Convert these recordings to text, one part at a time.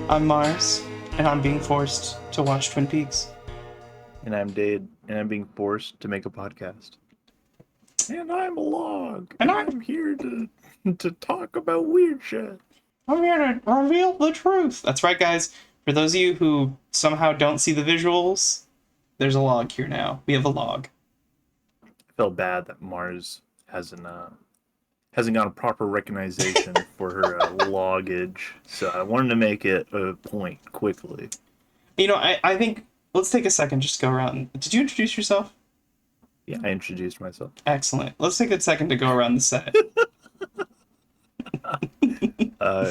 I'm Mars, and I'm being forced to watch Twin Peaks. And I'm Dade, and I'm being forced to make a podcast. And I'm a log, and I'm here to talk about weird shit. I'm here to reveal the truth. That's right, guys. For those of you who somehow don't see the visuals, there's a log here now. We have a log. I felt bad that Mars hasn't got a proper recognition for her loggage, so I wanted to make it a point quickly. You know, I think, let's take a second just to go around. Did you introduce yourself? Yeah, I introduced myself. Excellent. Let's take a second to go around the set.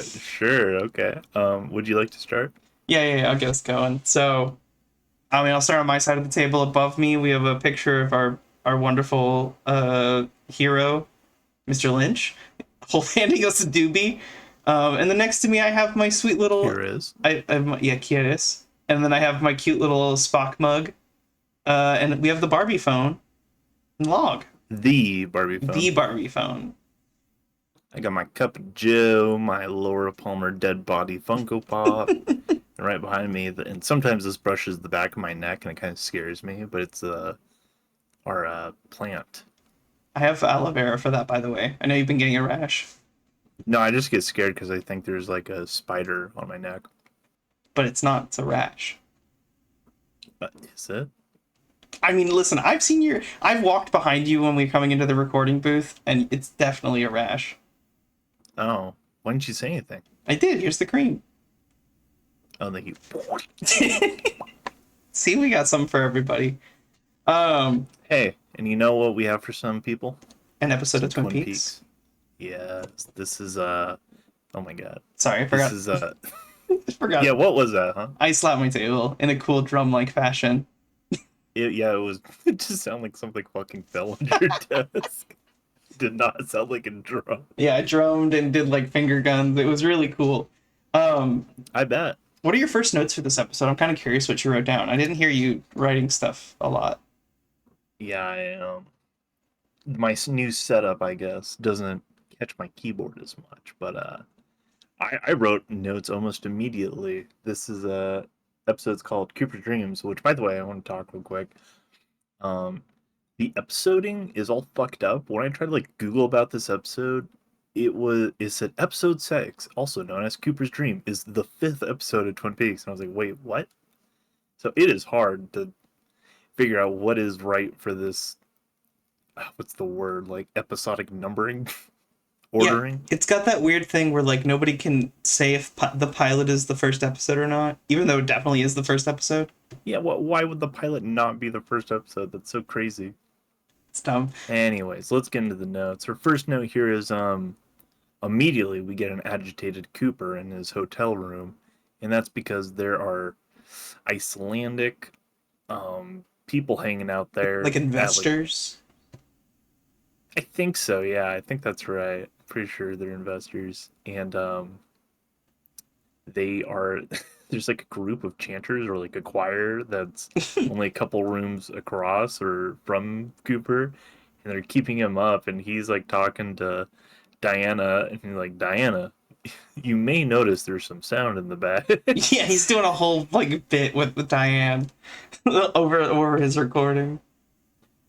Sure, okay. Would you like to start? Yeah, I'll get us going. So, I'll start on my side of the table. Above me, we have a picture of our wonderful hero, Mr. Lynch, handing us a doobie. And then next to me, I have my sweet little... Here is. Here is. And then I have my cute little Spock mug. And we have the Barbie phone. Log. The Barbie phone. The Barbie phone. I got my cup of Joe, my Laura Palmer dead body Funko Pop, and right behind me, and sometimes this brushes the back of my neck, and it kind of scares me, but it's our plant. I have aloe vera for that, by the way. I know you've been getting a rash. No, I just get scared because I think there's like a spider on my neck. But it's not. It's a rash. Is it? I mean, listen, I've walked behind you when we were coming into the recording booth, and it's definitely a rash. Oh, why didn't you say anything? I did. Here's the cream. Oh, thank you. See, we got something for everybody. Hey, and you know what we have for some people? An episode of Twin Peaks. Yeah, this is oh my god. Sorry, I forgot. This is I forgot. Yeah, what was that, huh? I slapped my table in a cool drum-like fashion. It just sounded like something fucking fell on your desk. Did not sound like a drum. Yeah, I drummed and did like finger guns. It was really cool. I bet. What are your first notes for this episode? I'm kind of curious what you wrote down. I didn't hear you writing stuff a lot. Yeah, my new setup, I guess, doesn't catch my keyboard as much, but I wrote notes almost immediately. This is episode's called Cooper's Dreams, which, by the way, I want to talk real quick. The episoding is all fucked up. When I tried to like Google about this episode, it said episode 6, also known as Cooper's Dream, is the 5th episode of Twin Peaks, and I was like, wait, what? So it is hard to figure out what is right for this. What's the word? Like episodic numbering. Ordering. Yeah, it's got that weird thing where like nobody can say if the pilot is the first episode or not, even though it definitely is the first episode. Yeah, why would the pilot not be the first episode? That's so crazy. It's dumb. Anyways, let's get into the notes. Our first note here is immediately we get an agitated Cooper in his hotel room, and that's because there are Icelandic people hanging out there. Like investors? I think so, yeah. I think that's right. Pretty sure they're investors. And they are there's like a group of chanters or like a choir that's only a couple rooms across or from Cooper, and they're keeping him up, and he's like talking to Diana, and he's like, Diana, you may notice there's some sound in the back. Yeah, he's doing a whole like bit with Diane over his recording.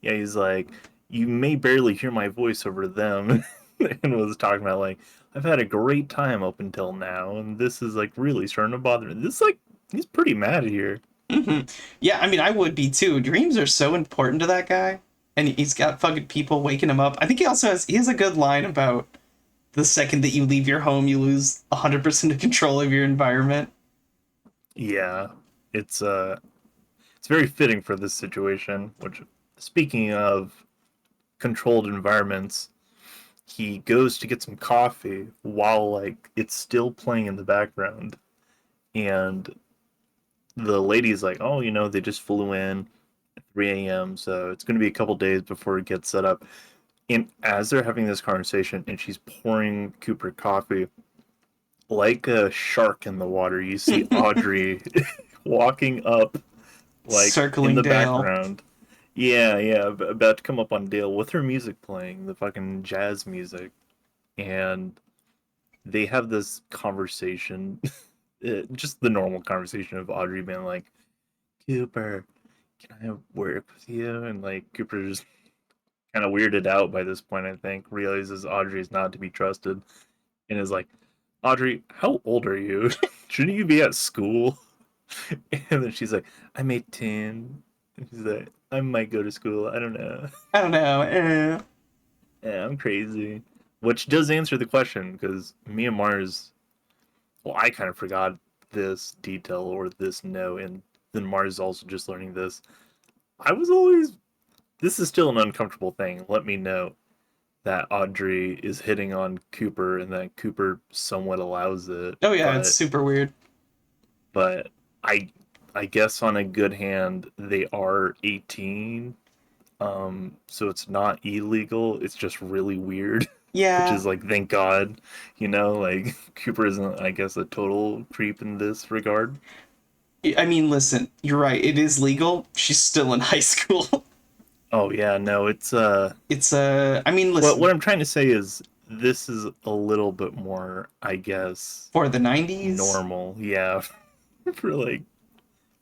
Yeah, he's like, you may barely hear my voice over them. And was talking about like, I've had a great time up until now, and this is like really starting to bother me. This like, he's pretty mad here. Mm-hmm. Yeah, I mean, I would be too. Dreams are so important to that guy, and he's got fucking people waking him up. I think he has a good line about the second that you leave your home, you lose 100% of control of your environment. Yeah, it's very fitting for this situation, which speaking of controlled environments, he goes to get some coffee while like it's still playing in the background, and the lady's like, "Oh, they just flew in at 3 a.m., so it's going to be a couple days before it gets set up." And as they're having this conversation, and she's pouring Cooper coffee, like a shark in the water, you see Audrey walking up, like in Circling the Dale. background. Yeah, yeah, about to come up on Dale with her music playing, the fucking jazz music, and they have this conversation, just the normal conversation of Audrey being like, "Cooper, can I work with you?" And like Cooper's kind of weirded out by this point, I think, realizes Audrey's not to be trusted, and is like, "Audrey, how old are you? Shouldn't you be at school?" And then she's like, "I'm 18." And she's like, "I might go to school. I don't know. I don't know. Yeah, I'm crazy." Which does answer the question because Mia Mars, well, I kind of forgot this detail or this note, and then Mars also just learning this. I was always, this is still an uncomfortable thing. Let me know that Audrey is hitting on Cooper and that Cooper somewhat allows it, Oh yeah, it's but super weird. but I I guess on a good hand they are 18. So it's not illegal. It's just really weird, which Yeah. is like thank God, like Cooper isn't I guess a total creep in this regard. I mean, listen, you're right. It is legal. She's still in high school. Oh yeah, no, it's It's I mean, what listen, I'm trying to say is this is a little bit more, I guess, for the 90s, normal. Yeah, for like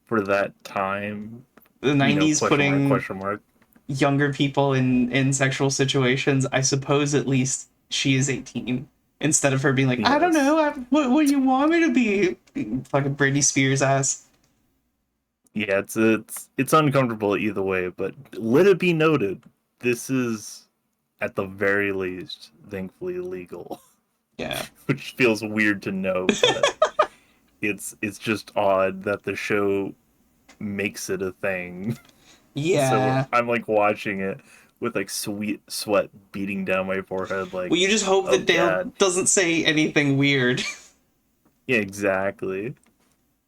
for that time, the 90s question mark, putting question mark. younger people in sexual situations, I suppose at least she is 18 instead of her being like, I don't Yes. know, what do you want me to be? Fucking Britney Spears ass. Yeah, it's uncomfortable either way, but let it be noted, this is at the very least, thankfully legal, Yeah. which feels weird to know, but it's just odd that the show makes it a thing. So Yeah. I'm like watching it with like sweet sweat beating down my forehead, like, Well, you just hope oh that Dale god, doesn't say anything weird. yeah, exactly.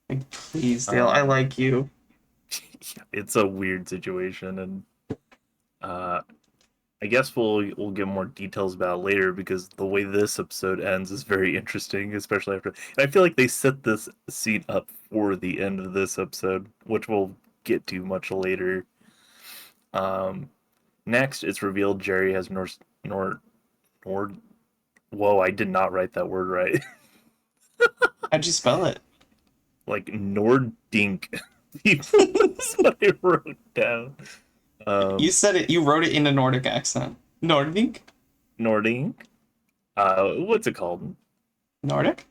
Like, please, Dale, I Um, like you. it's a weird situation, and uh, I guess we'll get more details about it later because the way this episode ends is very interesting, especially after. And I feel like they set this scene up for the end of this episode, which we'll get to much later. Um, Next, it's revealed Jerry has Nord. Whoa, I did not write that word right. How'd you spell it? Like Nordink people. That's what I wrote down. You Um, said it, you wrote it in a Nordic accent. Nordic? Nordink. What's it called? Nordic?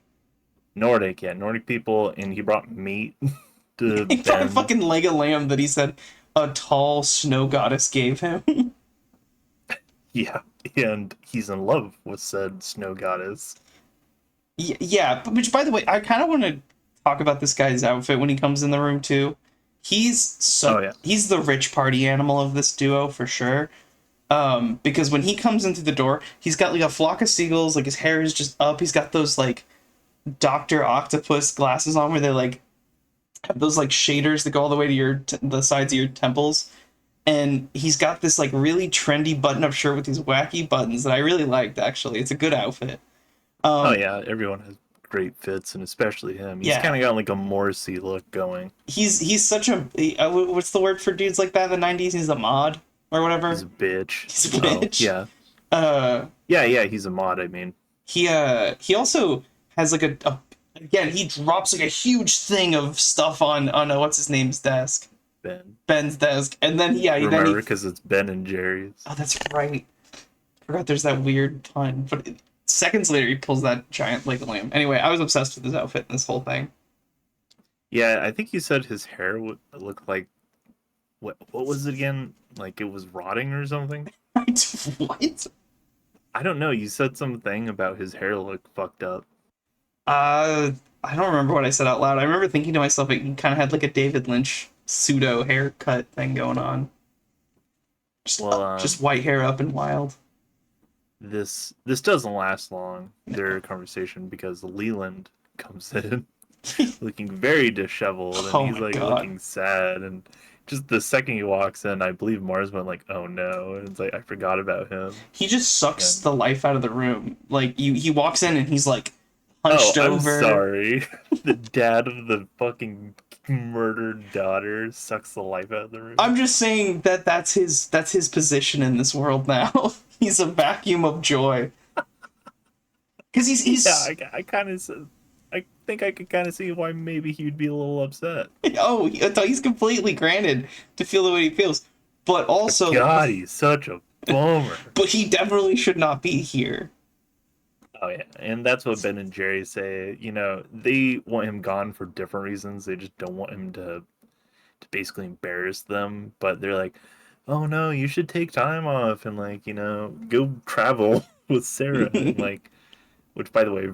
Nordic, yeah, Nordic people, and he brought meat to He brought a Ben. fucking leg of lamb that he said a tall snow goddess gave him. Yeah, and he's in love with said snow goddess. Yeah, which by the way, I kind of want to talk about this guy's outfit when he comes in the room too. Oh yeah, He's the rich party animal of this duo for sure. Because when he comes into the door, he's got like a flock of seagulls, like his hair is just up. He's got those like Doctor Octopus glasses on where they like have those like shaders that go all the way to the sides of your temples. And he's got this like really trendy button-up shirt with these wacky buttons that I really liked. Actually, it's a good outfit. oh Um, yeah. Everyone has great fits, and especially him. He's kind yeah, of got like a Morrissey look going. he's such a what's the word for dudes like that in the 90s? He's a mod or He's whatever. a bitch. He's a Oh bitch. yeah, Uh, yeah, yeah. He's a mod. I mean, he also has like a again he drops like a huge thing of stuff on what's his name's desk, Ben. Ben's desk, and then then Remember, he because it's Ben and Jerry's. oh that's right. Forgot there's that weird pun, but seconds later he pulls that giant leg of lamb. Anyway, I was obsessed with his outfit and this whole thing. Yeah, I think you said his hair would look like what was it again? Like it was rotting or something? What? I don't know. You said something about his hair look fucked up. I don't remember what I said out loud. I remember thinking to myself, like, he kind of had like a David Lynch pseudo haircut thing going on. Well, Just white hair up and wild. this doesn't last long, their conversation, because Leland comes in looking very disheveled, and Oh he's my like god. looking sad, and just the second he walks in, I believe Mars went like, "Oh no," and it's like I forgot about him. He just sucks And the life out of the room. Like he walks in and he's like oh, hunched I'm over. sorry, the dad of the fucking murdered daughter sucks the life out of the room. I'm just saying that that's his position in this world now. He's a vacuum of joy. Because Yeah, he's I kind of, I think I could kind of see why maybe he'd be a little upset. he's completely granted to feel the way he feels, but But also, God, he's such a bummer. but he definitely should not be here. Oh yeah, and that's what Ben and Jerry say. You know, they want him gone for different reasons. They just don't want him to basically embarrass them. But they're like, "Oh no, you should take time off and like go travel with Sarah." And like, which by the way,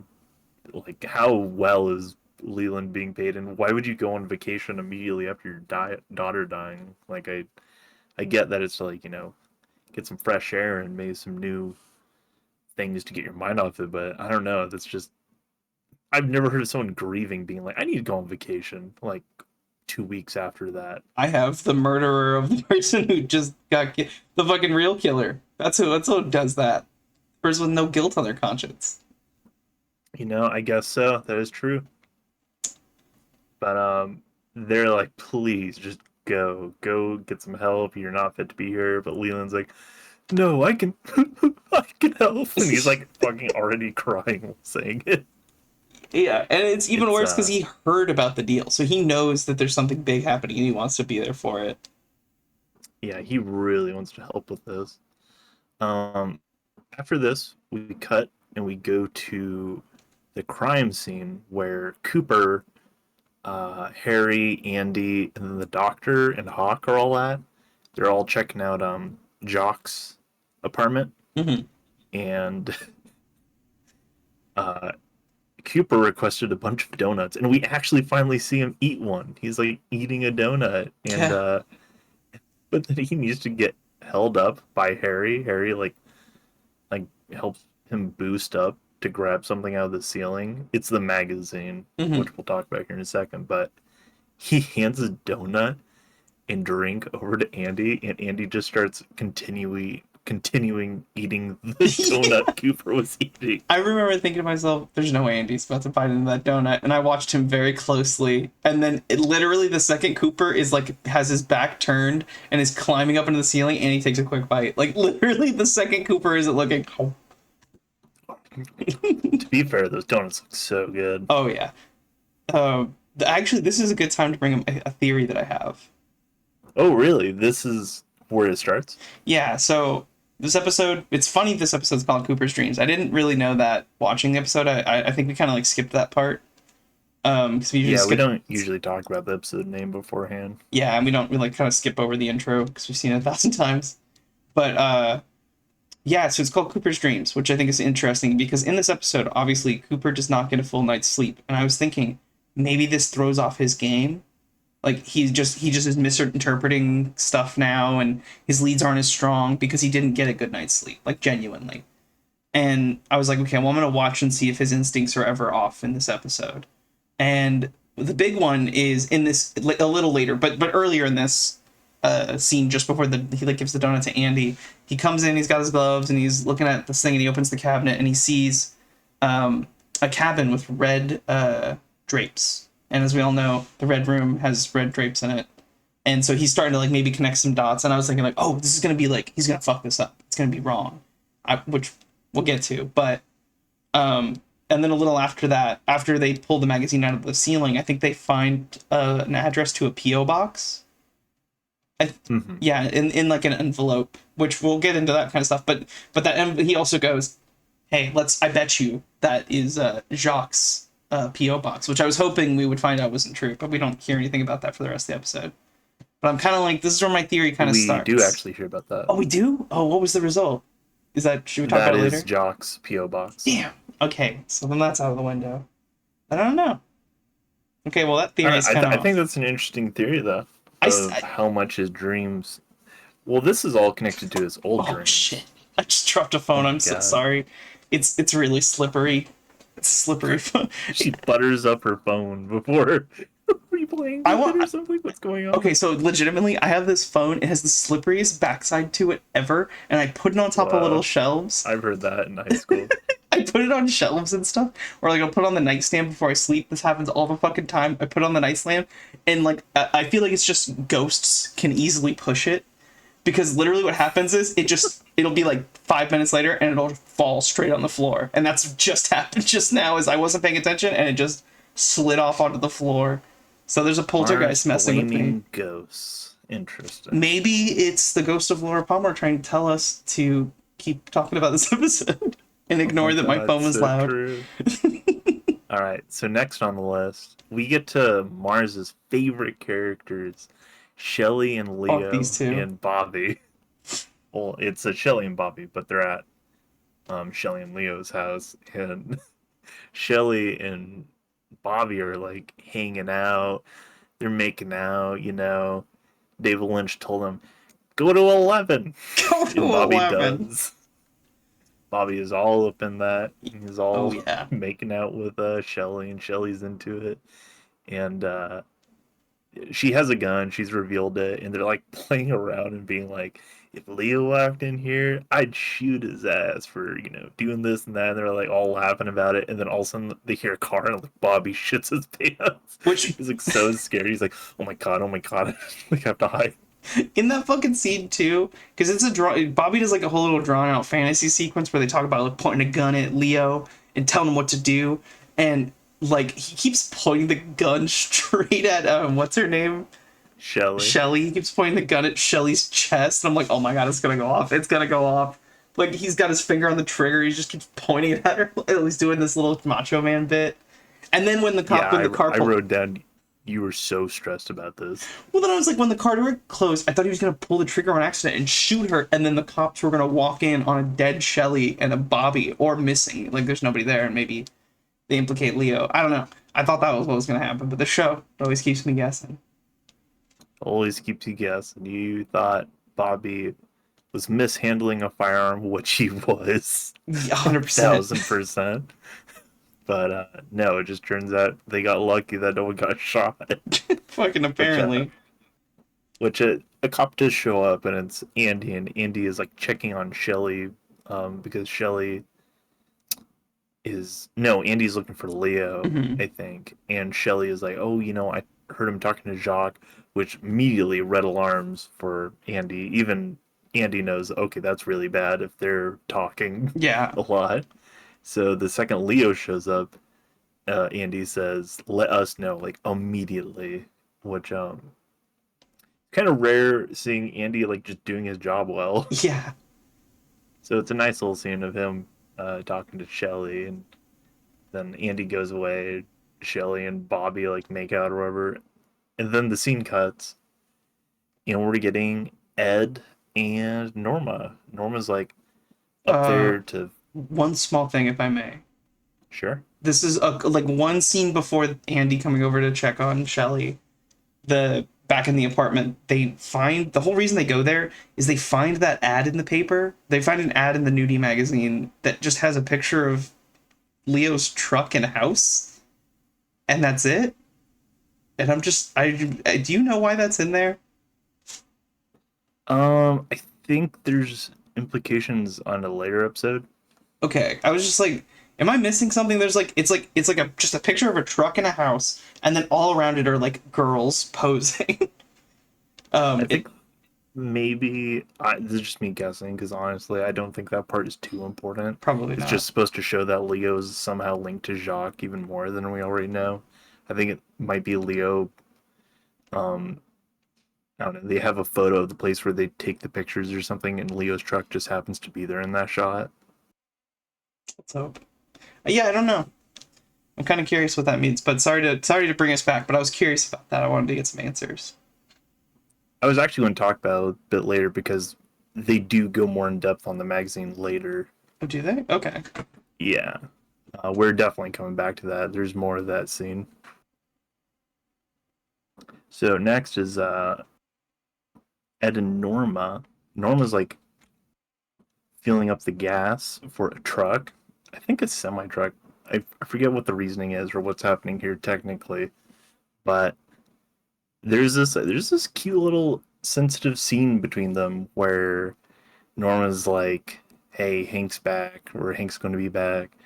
like how well is Leland being paid, and why would you go on vacation immediately after your daughter dying? Like I get that it's like get some fresh air and maybe some new things to get your mind off it, but I don't know. That's just I've never heard of someone grieving being like, I need to go on vacation like 2 weeks after that. I have the murderer of the person who just got the fucking real killer. That's who does that. Person with no guilt on their conscience. I guess so. That is true. But they're like, please just go get some help. You're not fit to be here. But Leland's like, no, I can, I can help, and he's like fucking already crying while saying it. Yeah, and it's even It's worse because he heard about the deal, so he knows that there's something big happening and he wants to be there for it. yeah, he really wants to help with this. Um, After this, we cut and we go to the crime scene where Cooper, Harry, Andy, and then the doctor and Hawk are all at. They're all checking out Jock's apartment, Hmm. and uh, Cooper requested a bunch of donuts, and we actually finally see him eat one. He's like eating a donut, and Yeah. but then he needs to get held up by Harry. Harry like helps him boost up to grab something out of the ceiling. It's the magazine, Hmm. which we'll talk about here in a second. But he hands a donut and drink over to Andy, and Andy just starts continuing eating the donut Cooper was eating. I remember thinking to myself, "There's no way Andy's about to bite into that donut," and I watched him very closely. And then, literally, the second Cooper is like has his back turned and is climbing up into the ceiling, and he takes a quick bite. Like literally, the second Cooper isn't looking. Oh, To be fair, those donuts look so good. oh yeah. Actually, this is a good time to bring up a theory that I have. Oh, really? This is where it starts? Yeah, so this episode, it's funny this episode's called Cooper's Dreams. I didn't really know that watching the episode. I think we kind of like skipped that part. Because we usually Yeah, we skip. don't usually talk about the episode name beforehand. Yeah, and we like kind of skip over the intro because we've seen it 1,000 times. But yeah, so it's called Cooper's Dreams, which I think is interesting because in this episode, obviously Cooper does not get a full night's sleep, and I was thinking maybe this throws off his game. Like he just is misinterpreting stuff now, and his leads aren't as strong because he didn't get a good night's sleep, like genuinely. And I was like, okay, well I'm gonna watch and see if his instincts are ever off in this episode. And the big one is in this a little later, but earlier in this scene, just before he like gives the donut to Andy, he comes in, he's got his gloves, and he's looking at this thing, and he opens the cabinet, and he sees a cabin with red drapes. And as we all know, the red room has red drapes in it. And so he's starting to like maybe connect some dots. And I was thinking like, oh, this is gonna be like he's gonna fuck this up. It's gonna be wrong, which we'll get to. But and then a little after that, after they pull the magazine out of the ceiling, I think they find an address to a PO box. Hmm. Yeah, in like an envelope, which we'll get into that kind of stuff. But he also goes, hey, I bet you that is Jacques' PO box, which I was hoping we would find out wasn't true, but we don't hear anything about that for the rest of the episode. But I'm kind of like, this is where my theory kind of We starts. do actually hear about that. Oh, we do? Oh, what was the result? Should we talk That about it is later? Jock's P.O. box. Damn. Okay, so then that's out of the window. I don't know. Okay, well that theory is kind of. I think that's an interesting theory, though, I, of I how much his dreams. Well, this is all connected to his old Oh dreams. shit! I just dropped a phone. Oh my I'm so God. sorry. It's really slippery. It's a slippery phone. She butters up her phone before replaying I with it want. or something. What's going on? Okay, so legitimately, I have this phone. It has the slipperiest backside to it ever, and I put it on top of little Wow. shelves. I've heard that in high school. I put it on shelves and stuff, or like I'll put it on the nightstand before I sleep. This happens all the fucking time. I put it on the nightstand, and like I feel like it's just ghosts can easily push it, because literally what happens is it'll be like 5 minutes later and it'll fall straight on the floor, and that's just happened just now as I wasn't paying attention and it just slid off onto the floor. So there's a poltergeist messing with me. Blaming ghosts. Interesting. Maybe it's the ghost of Laura Palmer trying to tell us to keep talking about this episode and ignore Oh that my God, phone was so loud. true. All right, so next on the list, we get to Mars's favorite characters, Shelly and Fuck Leo these two. and Bobby. Well, it's a Shelly and Bobby, but they're at Shelly and Leo's house, and Shelly and Bobby are like hanging out. They're making out, you know. David Lynch told them, "Go to 11." Go to And Bobby 11. does. Bobby is all up in that. He's Oh all yeah. making out with Shelly, and Shelly's into it. And she has a gun. She's revealed it, and they're like playing around and being like, "If Leo walked in here, I'd shoot his ass for doing this and that." And they're like all laughing about it, and then all of a sudden they hear a car, and like Bobby shits his pants. Which He's like so scared. He's like, "Oh my god, oh my god!" Like I have to hide. in that fucking scene too, because it's a draw. Bobby does like a whole little drawn out fantasy sequence where they talk about like pointing a gun at Leo and telling him what to do, and like he keeps pointing the gun straight at what's her name, Shelly. Shelly. He keeps pointing the gun at Shelly's chest, and I'm like, oh my god, it's gonna go off. It's gonna go off. Like he's got his finger on the trigger. He just keeps pointing it at her. He's doing this little macho man bit. And then when the Yeah, cop, when the car I wrote down. You were so stressed about this. well, then I was like, when the car door closed, I thought he was gonna pull the trigger on accident and shoot her, and then the cops were gonna walk in on a dead Shelly and a Bobby, or missing. Like, there's nobody there, and maybe they implicate Leo. I don't know. I thought that was what was gonna happen, but the show always keeps me guessing. Always keeps you guessing. You thought Bobby was mishandling a firearm, which he was, 100%. 1000%. But no, it just turns out they got lucky that no one got shot. Fucking apparently. Which a cop does show up, and it's Andy, and Andy is like checking on Shelly, because Shelly is no, Andy's looking for Leo, Mhm. I think, and Shelly is like, "Oh, I heard him talking to Jacques," which immediately red alarms for Andy. Even Andy knows, okay, that's really bad if they're talking Yeah. a lot. So the second Leo shows up, Andy says, "Let us know, like immediately," which kind of rare seeing Andy like just doing his job well. Yeah. So it's a nice little scene of him talking to Shelly, and then Andy goes away. Shelly and Bobby like make out or whatever, and then the scene cuts. We're getting Ed and Norma. Norma's like up there to One small thing, if I may. sure. This is like one scene before Andy coming over to check on Shelly. The back in the apartment, they find the whole reason they go there is they find that ad in the paper. They find an ad in the nudie magazine that just has a picture of Leo's truck and house, and that's it. And I do you know why that's in there? I think there's implications on a later episode. Okay, I was just like, am I missing something? There's like it's like a just a picture of a truck and a house, and then all around it are like girls posing. I think maybe this is just me guessing because honestly, I don't think that part is too important. Probably It's not. just supposed to show that Leo is somehow linked to Jacques even more than we already know. I think it might be Leo. I don't know. They have a photo of the place where they take the pictures or something, and Leo's truck just happens to be there in that shot. Let's hope. Yeah, I don't know. I'm kind of curious what that means, but sorry to bring us back, but I was curious about that. I wanted to get some answers. I was actually going to talk about it a bit later because they do go more in depth on the magazine later. Oh, do they? Okay. Yeah. We're definitely coming back to that. There's more of that scene. So next is Ed and Norma. Norma's like filling up the gas for a truck. I think it's semi truck. I forget what the reasoning is or what's happening here technically, but there's this cute little sensitive scene between them where Norma's like, "Hey, Hank's back, or Hank's going to be back.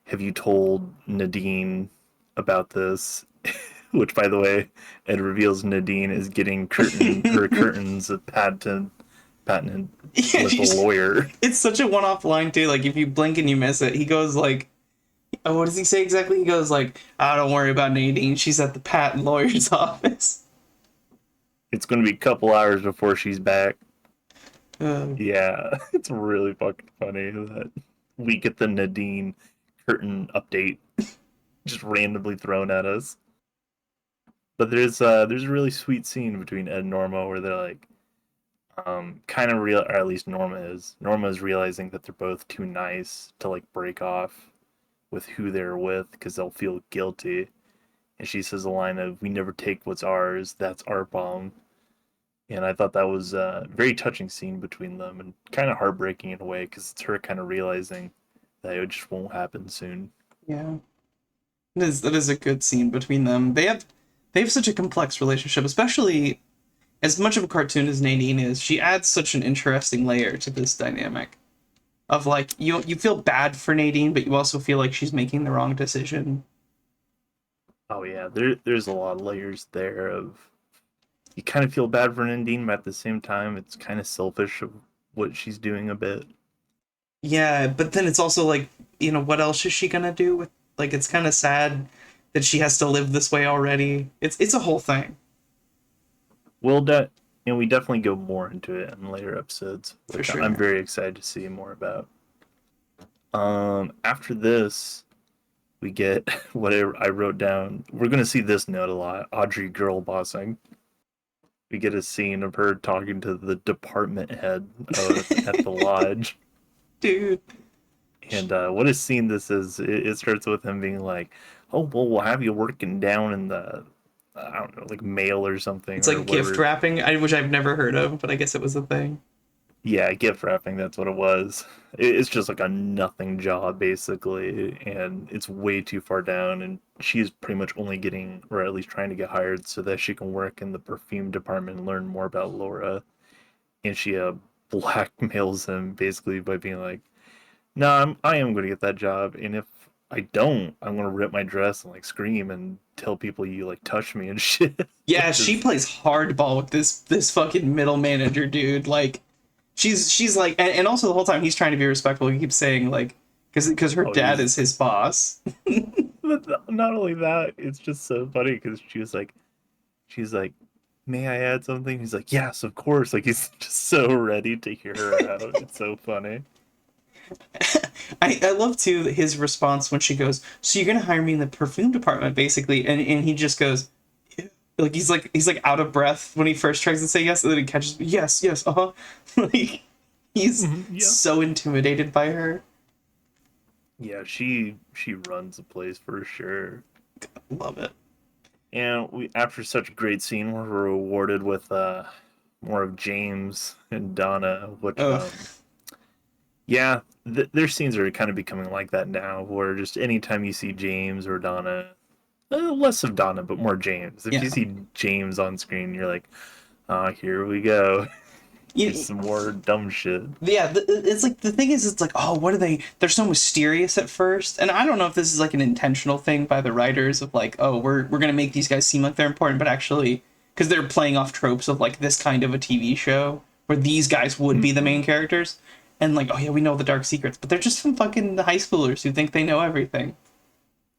Have you told Nadine about this?" Which, by the way, it reveals Nadine is getting her curtains patented Yeah, with a lawyer. it's such a one-off line too. Like if you blink and you miss it, he goes like, "Oh, what does he say exactly?" He goes like, "Ah, don't worry about Nadine. She's at the patent lawyer's office." It's going to be a couple hours before she's back. Uh, Yeah, it's really fucking funny that we get the Nadine curtain update just randomly thrown at us. But there's a really sweet scene between Ed and Norma where they're like kind of real, or at least Norma is realizing that they're both too nice to like break off with who they're with because they'll feel guilty. And she says a line of, "We never take what's ours. That's our bomb." And I thought that was a very touching scene between them and kind of heartbreaking in a way because it's her kind of realizing that it just won't happen soon. yeah, that is a good scene between them. They have such a complex relationship, especially as much of a cartoon as Nadine is. She adds such an interesting layer to this dynamic of like you feel bad for Nadine, but you also feel like she's making the wrong decision. Oh yeah, there's a lot of layers there of you kind of feel bad for Nadine, but at the same time, it's kind of selfish of what she's doing a bit. Yeah, but then it's also like, what else is she gonna do with like it's kind of sad that she has to live this way already. It's a whole thing. We'll we definitely go more into it in later episodes, For which I'm sure. very excited to see more about. After this, we get what I wrote down. We're gonna see this note a lot. Audrey girl bossing. We get a scene of her talking to the department head at the lodge. Dude, And what a scene this is. It starts with him being like, "Oh, well, we'll have you working down in the, I don't know, like mail or something it's or like gift whatever." wrapping, which I've never heard of, but I guess it was a thing. Yeah, gift wrapping, that's what it was. It's just like a nothing job, basically, and it's way too far down. And she's pretty much only getting, or at least trying to get hired so that she can work in the perfume department and learn more about Laura. And she blackmails him basically by being like, "No, I am going to get that job, and if I don't, I'm going to rip my dress and like scream and tell people you like touched me and shit." Yeah, Which she is, plays hardball with this fucking middle manager dude. Like, she's like, and also the whole time he's trying to be respectful. He keeps saying like, because her oh, dad he's is his boss. but not only that, it's just so funny because she's like, "May I add something?" He's like, "Yes, of course." Like he's just so ready to hear her out. It's so funny. I love too his response when she goes, "So you're gonna hire me in the perfume department, basically?" And he just goes, like he's like out of breath when he first tries to say yes, and then he catches yes, yes, uh-huh. Like he's Yeah, so intimidated by her. yeah. She runs the place for sure. Love it. And we, after such a great scene, we're rewarded with more of James and Donna, which Ugh. yeah, their scenes are kind of becoming like that now, where just anytime you see James or Donna, less of Donna, but more James. If you Yeah. see James on screen, you're like, "Ah, here we go." Here's You, some more dumb shit. yeah, it's like the thing is, it's like, oh, what are they? They're so mysterious at first, and I don't know if this is like an intentional thing by the writers of like, oh, we're gonna make these guys seem like they're important, but actually, because they're playing off tropes of like this kind of a TV show where these guys would be the Hmm. main characters, and like, oh yeah, we know the dark secrets, but they're just some fucking high schoolers who think they know everything,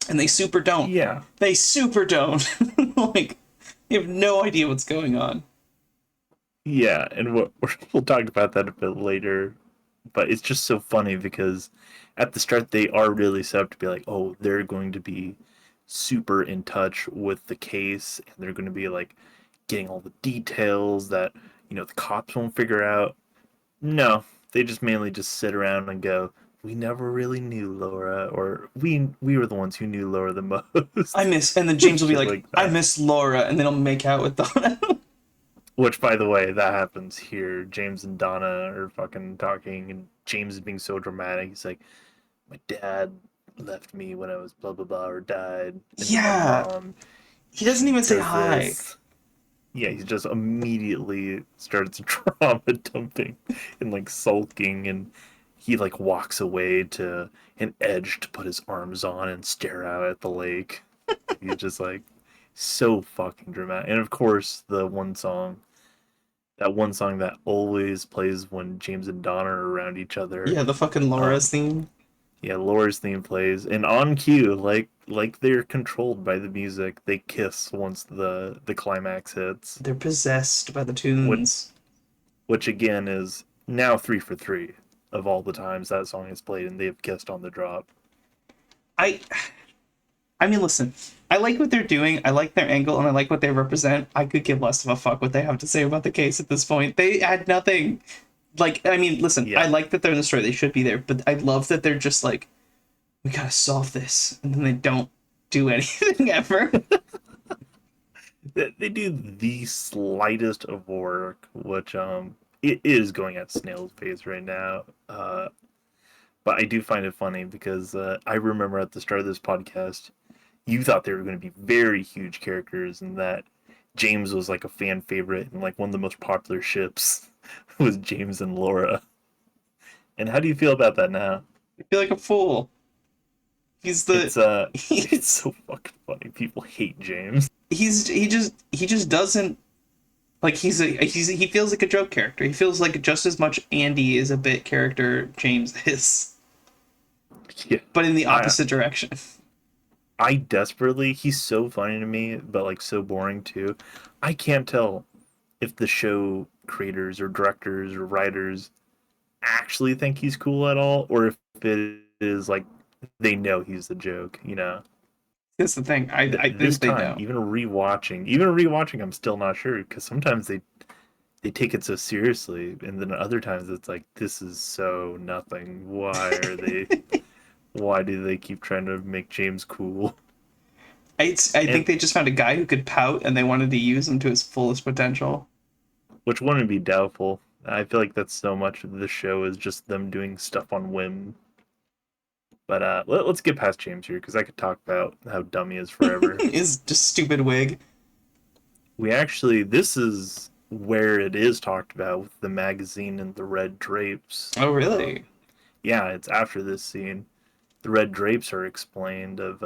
and they super don't. Yeah, They super don't. Like, they have no idea what's going on. yeah, and we'll talk about that a bit later. But it's just so funny because at the start they are really set up to be like, oh, they're going to be super in touch with the case, and they're going to be like getting all the details that the cops won't figure out. No, they just mainly just sit around and go, "We never really knew Laura," or "We were the ones who knew Laura the most." And then James will be Shit like, like I that. miss Laura, and then he'll make out with Donna. Which, by the way, that happens here. James and Donna are fucking talking, and James is being so dramatic. He's like, "My dad left me when I was blah blah blah or died," and then my Yeah, mom, he doesn't she even say does hi. this. Yeah, he just immediately starts trauma dumping and like sulking, and he like walks away to an edge to put his arms on and stare out at the lake. He's just like so fucking dramatic. And of course, that one song that always plays when James and Donna are around each other. Yeah, the fucking Laura's Um, theme. yeah, Laura's theme plays, and on cue, like they're controlled by the music. They kiss once the climax hits, They're possessed by the which tunes. which again is now 3 for 3 of all the times that song is played, and they've kissed on the drop. I I mean, listen, I like what they're doing. I like their angle, and I like what they represent. I could give less of a fuck what they have to say about the case at this point. They add nothing. Like, I mean, listen, I Yeah, like that they're in the story. They should be there, but I love that they're just like, we gotta solve this, and then they don't do anything ever. they do the slightest of work, which it is going at snail's pace right now. But I do find it funny because I remember at the start of this podcast, you thought they were going to be very huge characters, and that James was like a fan favorite and like one of the most popular ships was James and Laura. And how do you feel about that now? I feel like a fool. He's the It's it's he's so fucking funny. People hate James. he just doesn't like he feels like a joke character. He feels like just as much Andy is a bit character James is, Yeah. but in the I opposite direction. I desperately he's so funny to me, but like so boring too. I can't tell if the show creators or directors or writers actually think he's cool at all, or if it is like they know he's the joke, you know. That's the thing. I This think they time, know. even rewatching, I'm still not sure because sometimes they take it so seriously, and then other times it's like this is so nothing. Why do they keep trying to make James cool? I And think they just found a guy who could pout, and they wanted to use him to his fullest potential. which one would be doubtful? I feel like that's so much of the show is just them doing stuff on whim. But let's get past James here because I could talk about how dumb he is forever. Is just stupid wig. We actually, this is where it is talked about with the magazine and the red drapes. Oh, really? Yeah, it's after this scene. The red drapes are explained. Of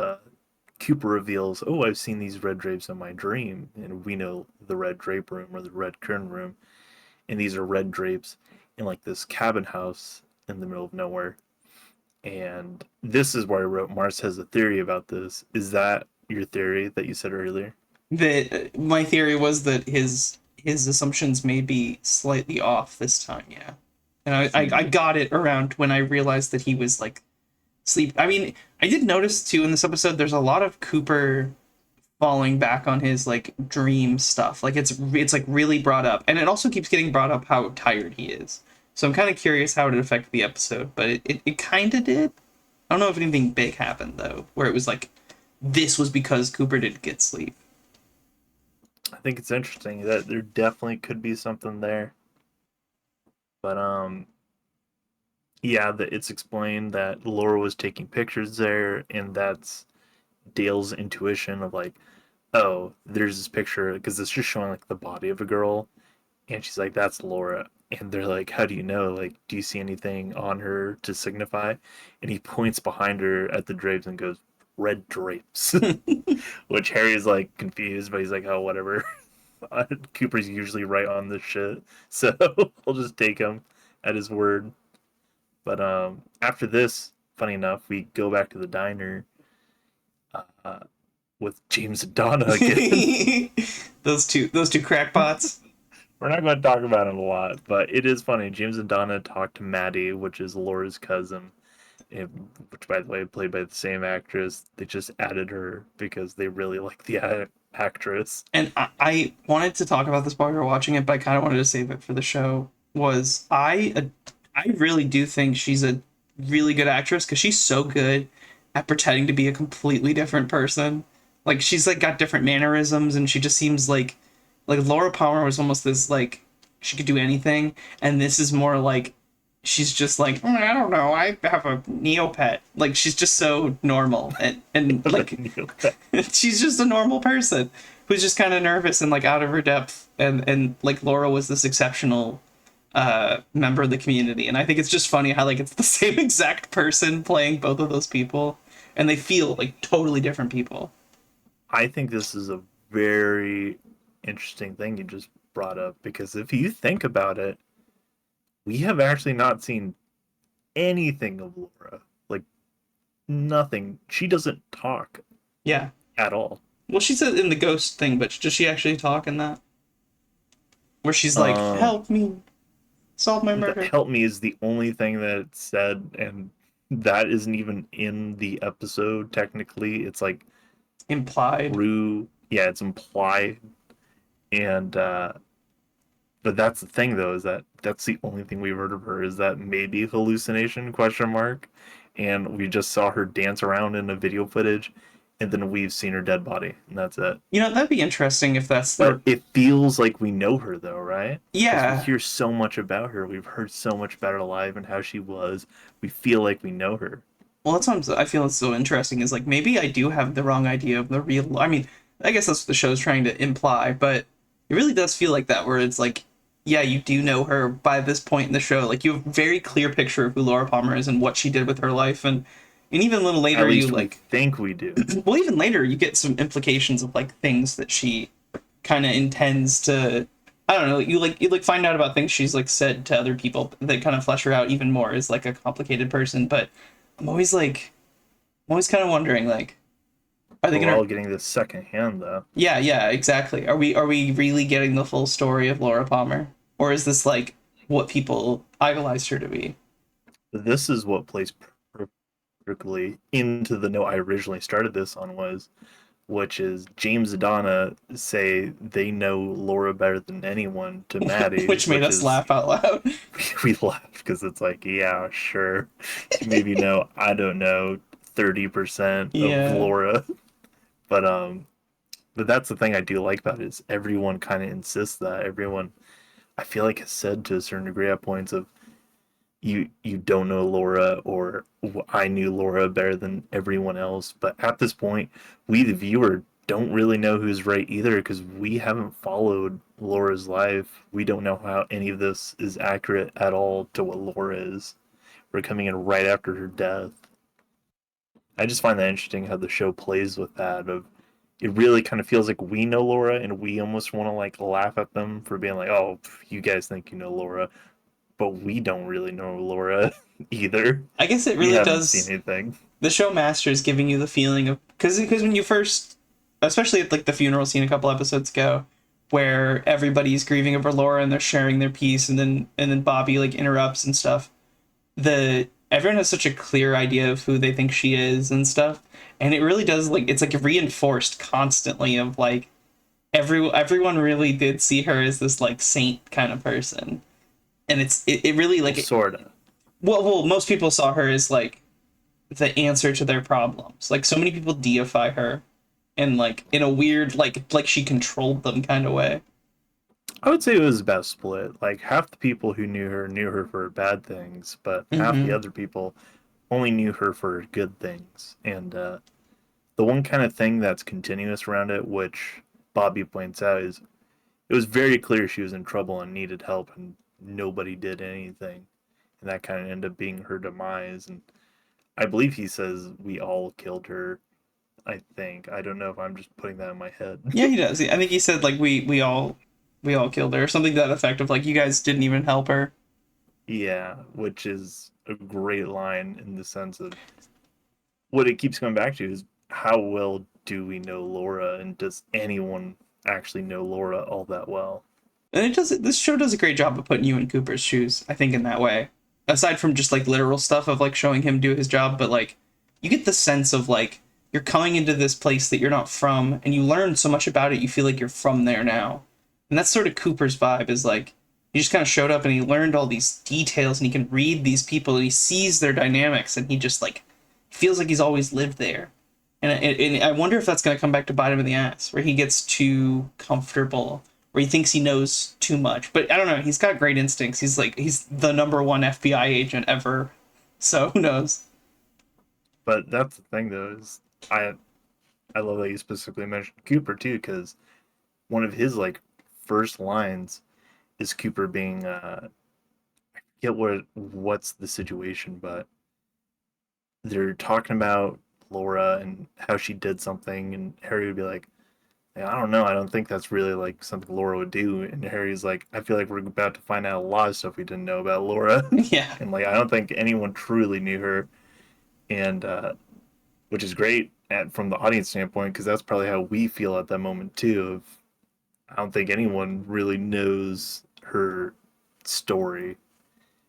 Cooper reveals, "Oh, I've seen these red drapes in my dream," and we know the red drape room or the red curtain room, and these are red drapes in like this cabin house in the middle of nowhere. And this is where I wrote, Mars has a theory about this. Is that your theory that you said earlier? That my theory was that his assumptions may be slightly off this time. Yeah, and I Hmm. got it around when I realized that he was like sleep. I mean, I did notice too in this episode. There's a lot of Cooper falling back on his like dream stuff. Like it's like really brought up, and it also keeps getting brought up how tired he is. So I'm kind of curious how it affected the episode, but it kind of did. I don't know if anything big happened though, where it was like this was because Cooper didn't get sleep. I think it's interesting that there definitely could be something there. But yeah, it's explained that Laura was taking pictures there, and that's Dale's intuition of like, oh, there's this picture because it's just showing like the body of a girl, and she's like, that's Laura. And they're like, how do you know? Like, do you see anything on her to signify? And he points behind her at the drapes and goes, red drapes. Which Harry's like confused, but he's like, oh, whatever. Cooper's usually right on this shit, so I'll just take him at his word. But after this, funny enough, we go back to the diner uh, with James and Donna again. those two crackpots. We're not going to talk about it a lot, but it is funny. James and Donna talk to Maddie, which is Laura's cousin, which, by the way, played by the same actress. They just added her because they really like the actress. And I wanted to talk about this while we were watching it, but I kind of wanted to save it for the show. Was I really do think she's a really good actress because she's so good at pretending to be a completely different person. Like she's like got different mannerisms, and she just seems like Like Laura Palmer was almost this like she could do anything, and this is more like she's just like I don't know, I have a Neopet. Like she's just so normal and like she's just a normal person who's just kind of nervous and like out of her depth, and like Laura was this exceptional member of the community, and I think it's just funny how like it's the same exact person playing both of those people, and they feel like totally different people. I think this is a very interesting thing you just brought up because if you think about it, we have actually not seen anything of Laura. Like nothing. She doesn't talk Yeah. at all. Well, she said in the ghost thing, but does she actually talk in that? Where she's like, Um, "Help me, solve my the murder." help me is the only thing that it said, and that isn't even in the episode technically. It's like Implied. through, yeah, it's implied, and but that's the thing though, is that that's the only thing we've heard of her is that maybe hallucination question mark, and we just saw her dance around in a video footage, and then we've seen her dead body, and that's it. You know, that'd be interesting if that's But the. it feels like we know her though, right? Because we Yeah. hear so much about her. We've heard so much about her life and how she was. We feel like we know her. Well, that's what I feel it's so interesting is like maybe I do have the wrong idea of the real. I mean, I guess that's what the show's trying to imply, but it really does feel like that, where it's like, yeah, you do know her by this point in the show. Like you have a very clear picture of who Laura Palmer is and what she did with her life, and even a little At later, you least we like, think we do. well, even later, you get some implications of like things that she kind of intends to. I don't know. You like find out about things she's like said to other people that kind of flesh her out even more as like a complicated person. But I'm always like, I'm always kind of wondering like, are they We're gonna? all getting this second hand though. Yeah, yeah, exactly. Are we really getting the full story of Laura Palmer, or is this like what people idolized her to be? This is what plays perfectly into the note I originally started this on was, which is James and Donna say they know Laura better than anyone to Maddie, Which made which us is laugh out loud. we laugh because it's like, yeah, sure. Maybe no, I don't know, 30% of Yeah. Laura. But but that's the thing I do like about it is everyone kind of insists that everyone I feel like has said to a certain degree at points of you don't know Laura or I knew Laura better than everyone else. But at this point, we the viewer don't really know who's right either because we haven't followed Laura's life. We don't know how any of this is accurate at all to what Laura is. We're coming in right after her death. I just find that interesting how the show plays with that of it really kind of feels like we know Laura and we almost want to like laugh at them for being like, "Oh, you guys think you know Laura, but we don't really know Laura either. I guess it We really haven't seen does. anything." The show master is giving you the feeling of because when you first, especially at like the funeral scene a couple episodes ago, where everybody's grieving over Laura and they're sharing their piece, and then Bobby like interrupts and stuff. The everyone has such a clear idea of who they think she is and stuff, and it really does like it's like reinforced constantly of like everyone really did see her as this like saint kind of person, and it really Well, like sorta. well most people saw her as like the answer to their problems. Like so many people deify her and like in a weird like she controlled them kind of way. I would say it was best split. Like half the people who knew her for bad things, but half the Mm-hmm. other people only knew her for good things. And the one kind of thing that's continuous around it, which Bobby points out, is it was very clear she was in trouble and needed help, and nobody did anything. And that kind of ended up being her demise. And I believe he says we all killed her. I think. I don't know if I'm just putting that in my head. Yeah, he does. I think he said like we all killed her or something to that effect of like you guys didn't even help her. Yeah, which is a great line in the sense of what it keeps coming back to is how well do we know Laura and does anyone actually know Laura all that well? And it does this show does a great job of putting you in Cooper's shoes, I think, in that way. Aside from just like literal stuff of like showing him do his job, but like you get the sense of like you're coming into this place that you're not from and you learn so much about it you feel like you're from there now. And that's sort of Cooper's vibe is like he just kind of showed up and he learned all these details and he can read these people and he sees their dynamics and he just like feels like he's always lived there. And I wonder if that's going to come back to bite him in the ass, where he gets too comfortable where he thinks he knows too much. But I don't know. He's got great instincts. He's the number one FBI agent ever. So who knows? But that's the thing, though, is I love that you specifically mentioned Cooper too, because one of his like first lines is Cooper being I forget what's the situation, but they're talking about Laura and how she did something, and Harry would be like, "Yeah, I don't know, I don't think that's really like something Laura would do." And Harry's like, I feel like we're about to find out a lot of stuff we didn't know about Laura. Yeah. And like I don't think anyone truly knew her, and which is great from the audience standpoint, because that's probably how we feel at that moment too. Of I don't think anyone really knows her story,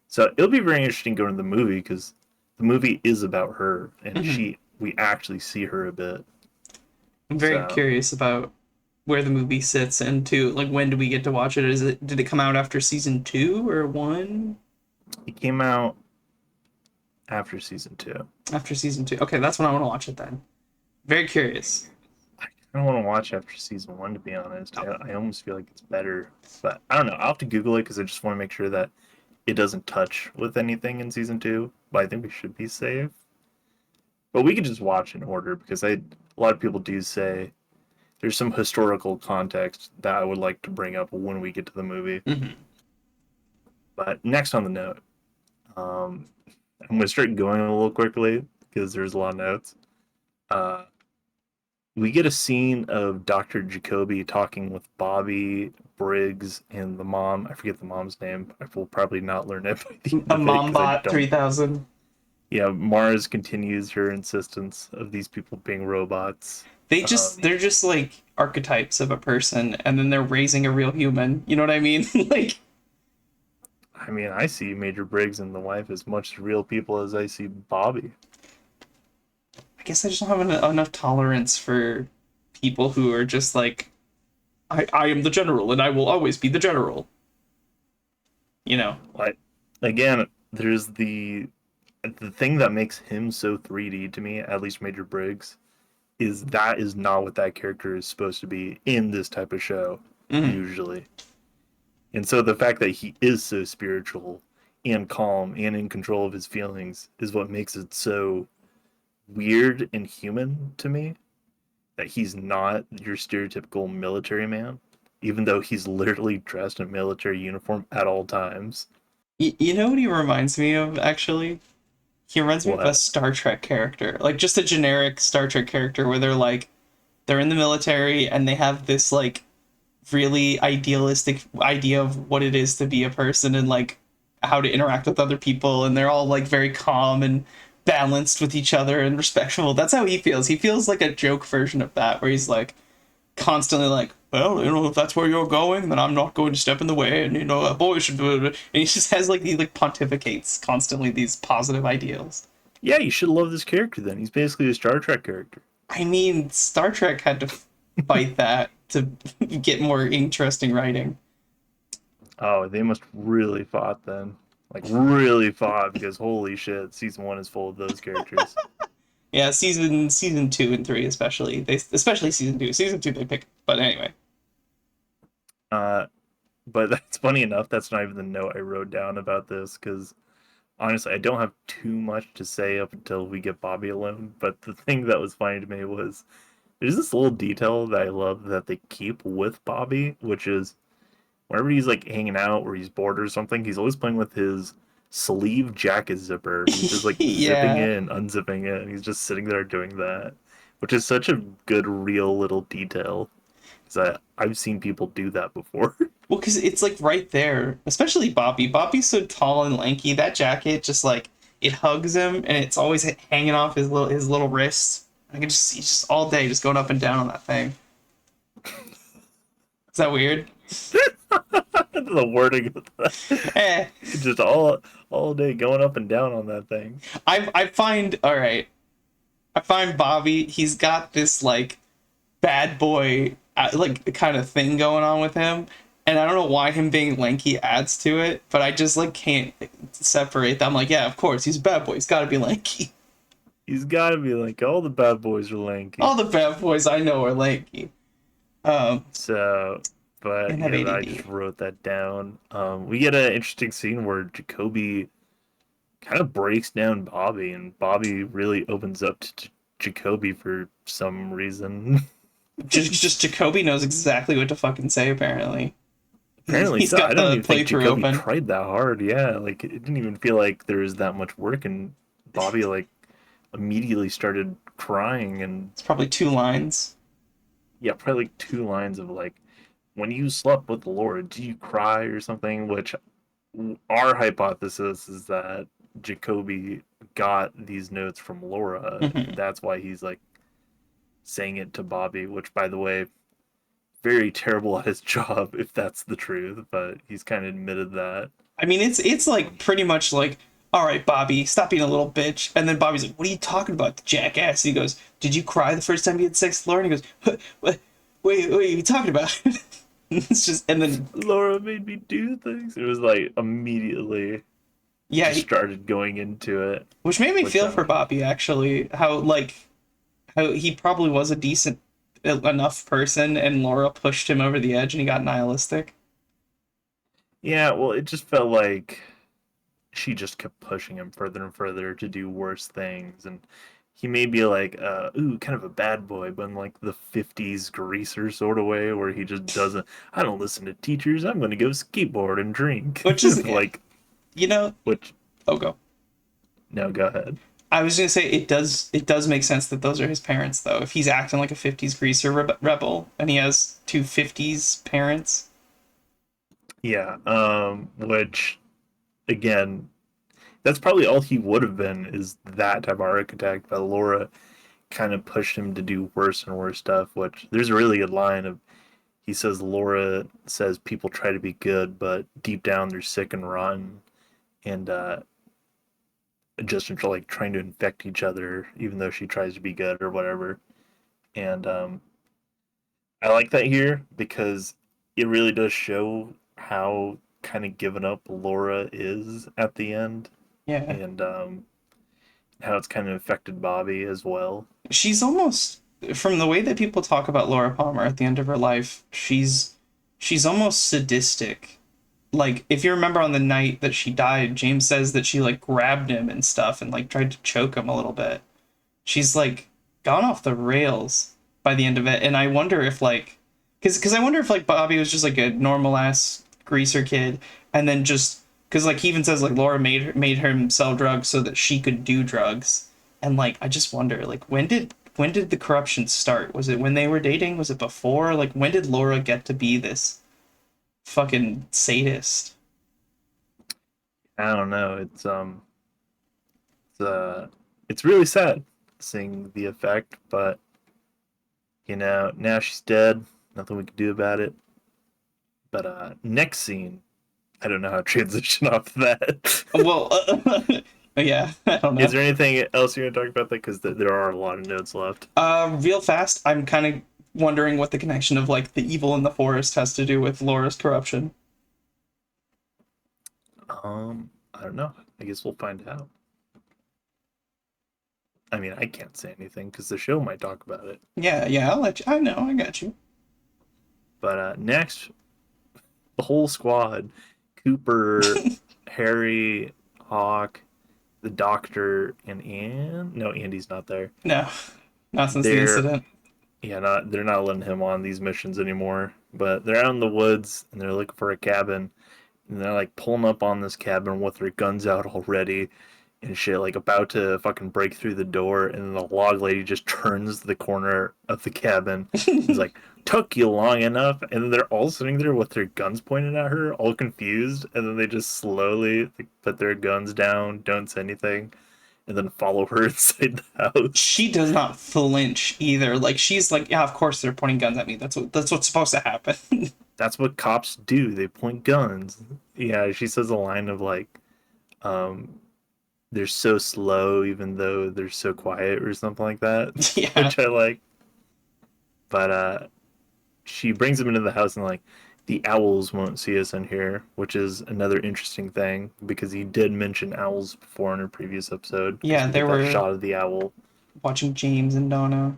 so it'll be very interesting going to the movie because the movie is about her, and Mhm. we actually see her a bit. I'm very So curious about where the movie sits and to like when do we get to watch it? Is it did it come out after season 2 or 1? it came out after season two. After season 2. Okay, that's when I want to watch it then. Very curious. I don't want to watch after season one, to be honest. I almost feel like it's better, but I don't know. I'll have to Google it because I just want to make sure that it doesn't touch with anything in season two. But I think we should be safe. But we could just watch in order because a lot of people do say there's some historical context that I would like to bring up when we get to the movie. Hmm. But next on the note, um, I'm going to start going a little quickly because there's a lot of notes. Uh, we get a scene of Dr. Jacoby talking with Bobby, Briggs, and the mom. I forget the mom's name. I will probably not learn it by the end A of it because I Mombot don't. 3000. Yeah, Mars continues her insistence of these people being robots. They're just like archetypes of a person and then they're raising a real human. You know what I mean? Like I mean, I see Major Briggs and the wife as much real people as I see Bobby. I guess I just don't have enough tolerance for people who are just like I am the general and I will always be the general. You know. Like, again, there's the thing that makes him so 3D to me, at least Major Briggs, is that is not what that character is supposed to be in this type of show, Mhm. usually. And so the fact that he is so spiritual and calm and in control of his feelings is what makes it so weird and human to me. That he's not your stereotypical military man, even though he's literally dressed in a military uniform at all times. You know what he reminds me of actually? He reminds me of a What? Star Trek character, like just a generic Star Trek character where they're like they're in the military and they have this like really idealistic idea of what it is to be a person and like how to interact with other people and they're all like very calm and balanced with each other and respectful. That's how he feels. He feels like a joke version of that where he's like constantly like, well, you know, if that's where you're going, then I'm not going to step in the way, and you know, a boy should do it. And he just has like he like pontificates constantly these positive ideals. Yeah, you should love this character then. He's basically a Star Trek character. I mean, Star Trek had to fight that to get more interesting writing. Oh, they must really fought then. Like really fought because holy shit, season one is full of those characters. Yeah, season 2 and 3 especially. They especially season 2. Season 2 they pick, but anyway. Uh, but that's funny enough. That's not even the note I wrote down about this because honestly, I don't have too much to say up until we get Bobby alone. But the thing that was funny to me was there's this little detail that I love that they keep with Bobby, which is whenever he's like hanging out or he's bored or something, he's always playing with his sleeve jacket zipper. He's just like zipping Yeah. it and unzipping it, and he's just sitting there doing that, which is such a good, real little detail. Because I've seen people do that before. Well, because it's like right there, especially Bobby. Bobby's so tall and lanky. That jacket just like it hugs him, and it's always hanging off his little wrists. I can just he's just all day just going up and down on that thing. Is that weird? The wording of that, Eh. just all day going up and down on that thing. I find all right. I find Bobby. He's got this like bad boy like kind of thing going on with him, and I don't know why him being lanky adds to it, but I just like can't separate them. I'm like, yeah, of course he's a bad boy. He's got to be lanky. He's got to be like all the bad boys are lanky. All the bad boys I know are lanky. Um, So But and have yeah, I ADD. just wrote that down. We get an interesting scene where Jacoby kind of breaks down Bobby, and Bobby really opens up to Jacoby for some reason. Just Jacoby knows exactly what to fucking say. Apparently, Apparently he's so. I got don't the even think playthrough Jacoby open. tried that hard. Yeah, like it didn't even feel like there was that much work, and Bobby like immediately started crying, and It's probably 2 lines. yeah, probably like 2 lines of like, when you slept with Laura, do you cry or something? Which our hypothesis is that Jacoby got these notes from Laura. Hmm. That's why he's like saying it to Bobby, which by the way, very terrible at his job if that's the truth, but he's kind of admitted that. I mean, it's like pretty much like, all right, Bobby, stop being a little bitch. And then Bobby's like, what are you talking about, jackass? He goes, did you cry the first time you had sex with Lauren? He goes, what? What are you talking about? It's just, and then Laura made me do things. It was like immediately yeah, just started going into it, which made me which feel for Bobby actually. How he probably was a decent enough person, and Laura pushed him over the edge, and he got nihilistic. yeah, well, it just felt like she just kept pushing him further and further to do worse things, and he may be like ooh, kind of a bad boy, but in like the 50s greaser sort of way where he just doesn't, I don't listen to teachers, I'm gonna go skateboard and drink. Which is, Like, you know, which, oh go. no, go ahead. I was gonna say it does make sense that those are his parents though. If he's acting like a '50s greaser rebel and he has two '50s parents, Yeah, which again, that's probably all he would have been, is that type of architect, but Laura kind of pushed him to do worse and worse stuff, which there's a really good line of, he says Laura says people try to be good, but deep down they're sick and rotten, and just like trying to infect each other, even though she tries to be good or whatever. And I like that here because it really does show how kind of given up Laura is at the end, yeah, and how it's kind of affected Bobby as well. she's almost, from the way that people talk about Laura Palmer at the end of her life, she's almost sadistic. Like if you remember on the night that she died, James says that she like grabbed him and stuff and like tried to choke him a little bit. She's like gone off the rails by the end of it, and I wonder if like, because I wonder if like Bobby was just like a normal ass greaser kid, and then just because like he even says like Laura made him sell drugs so that she could do drugs, and like I just wonder like when did the corruption start? Was it when they were dating? Was it before? Like when did Laura get to be this fucking sadist? I don't know. It's it's really sad seeing the effect, but now she's dead. Nothing we can do about it. But next scene, I don't know how to transition off that. Well, yeah, I don't Is know. there anything else you're gonna talk about? Because there are a lot of notes left. Real fast, I'm kind of wondering what the connection of like the evil in the forest has to do with Laura's corruption. I don't know. I guess we'll find out. I mean, I can't say anything because the show might talk about it. Yeah, yeah, I'll let you. I know, I got you. But next, the whole squad: Cooper, Harry, Hawk, the Doctor, and Anne. No, Andy's not there. No, not since the They're incident. Yeah, not they're not letting him on these missions anymore. But they're out in the woods and they're looking for a cabin, and they're like pulling up on this cabin with their guns out already and shit, like about to fucking break through the door, and then the log lady just turns the corner of the cabin. He's like, "Took you long enough," and then they're all sitting there with their guns pointed at her, all confused, and then they just slowly like, put their guns down, don't say anything, and then follow her inside the house. She does not flinch either. Like she's like, yeah, of course they're pointing guns at me. That's what's supposed to happen. That's what cops do. They point guns. Yeah, she says a line of like, um, they're so slow even though they're so quiet or something like that, Yeah, which I like. But she brings him into the house and like, the owls won't see us in here, which is another interesting thing because he did mention owls before in a previous episode because yeah, we they get that were shot of the owl. watching James and Donna.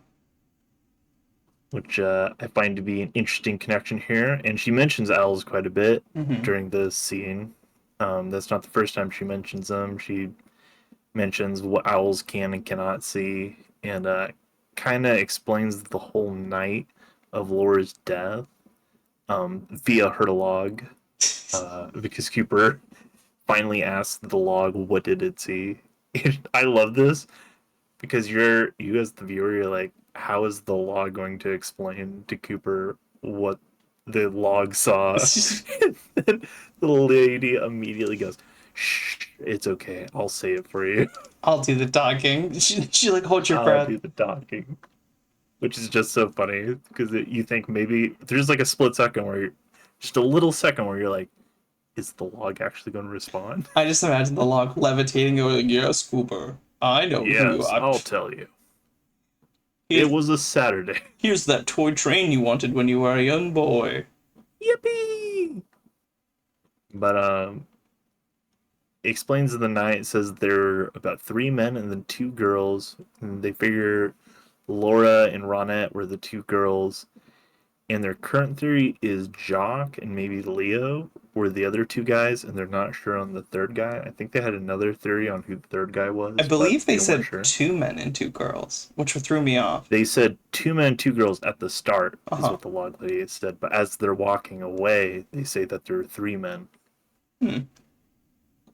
which I find to be an interesting connection here. And she mentions owls quite a bit Hmm. during this scene. That's not the first time she mentions them. She mentions what owls can and cannot see, and kind of explains the whole night of Laura's death via her log, because Cooper finally asked the log what did it see. I love this because you as the viewer, you're like, how is the log going to explain to Cooper what the log saw? And then the lady immediately goes, "Shh, it's okay. I'll say it for you. I'll do the talking. She like hold your I'll breath. do the talking." Which is just so funny because you think maybe there's like a split second where you're just a little second where you're like, is the log actually going to respond? I just imagine the log levitating, going, "Yes, Cooper, I know who you Yes, are. I'll tell you. Here's, It was a Saturday. here's that toy train you wanted when you were a young boy." Yippee! But explains in the night, says there are about three men and then two girls. And they figure Laura and Ronette were the two girls. And their current theory is Jock and maybe Leo were the other two guys, and they're not sure on the third guy. I think they had another theory on who the third guy I was, but believe they they weren't said sure. two men and two girls, which threw me off. They said two men, two girls at the start, is Uh-huh. what the log lady said, but as they're walking away, they say that there are three men. Hmm. The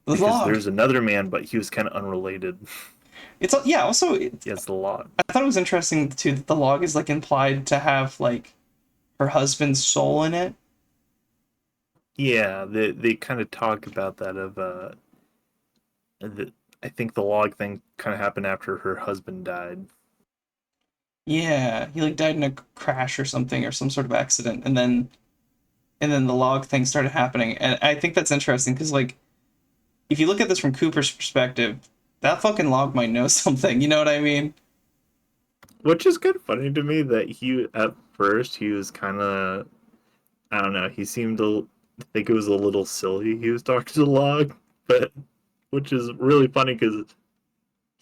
Because log. there's another man, but he was kind of unrelated. Yeah. Also, He has the log. I thought it was interesting too that the log is like implied to have like her husband's soul in it. Yeah, they kind of talk about that of the, I think the log thing kind of happened after her husband died. Yeah, he like died in a crash or something or some sort of accident, and then the log thing started happening, and I think that's interesting because like if you look at this from Cooper's perspective, that fucking log might know something. You know what I mean? Which is kind of funny to me that he at first he was kind of, I don't know, he seemed to think it was a little silly he was talking to the log, but which is really funny because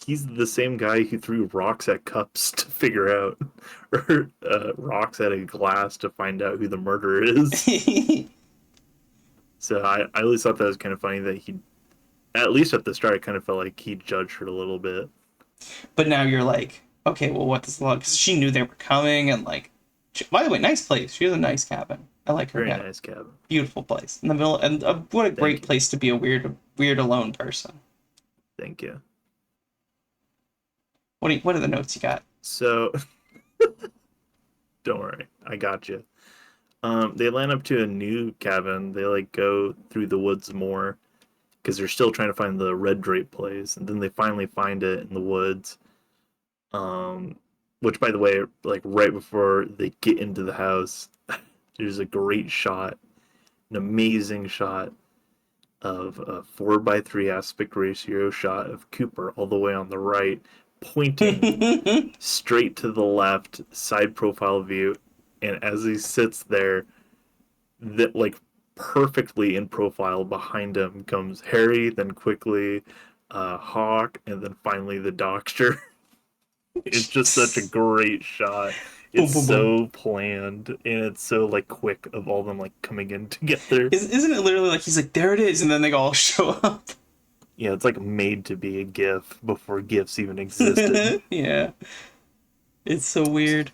he's the same guy who threw rocks at cups to figure out, or rocks at a glass to find out who the murderer is. So I always thought that was kind of funny that he, at least at the start, I kind of felt like he judged her a little bit. But now you're like, okay, well, what does the log? Because she knew they were coming, and like, by the way, nice place. She has a nice cabin. I like her Very cabin. nice cabin. Beautiful place in the middle, and what a Thank great you. place to be a weird alone person. Thank you. What are the notes you got? So don't worry, I got you. They land up to a new cabin. They like go through the woods more because they're still trying to find the red drape place, and then they finally find it in the woods. Um, which, by the way, like right before they get into the house, there's a great shot, an amazing shot of a 4:3 aspect ratio shot of Cooper all the way on the right, pointing straight to the left, side profile view, and as he sits there, that like perfectly in profile behind him comes Harry, then quickly Hawk, and then finally the Doctor. It's just such a great shot. Boom, It's boom, boom. so planned and it's so like quick of all them like coming in together. Isn't it literally like he's like there it is, and then they all show up? Yeah, it's like made to be a GIF before GIFs even existed. Yeah, it's so weird.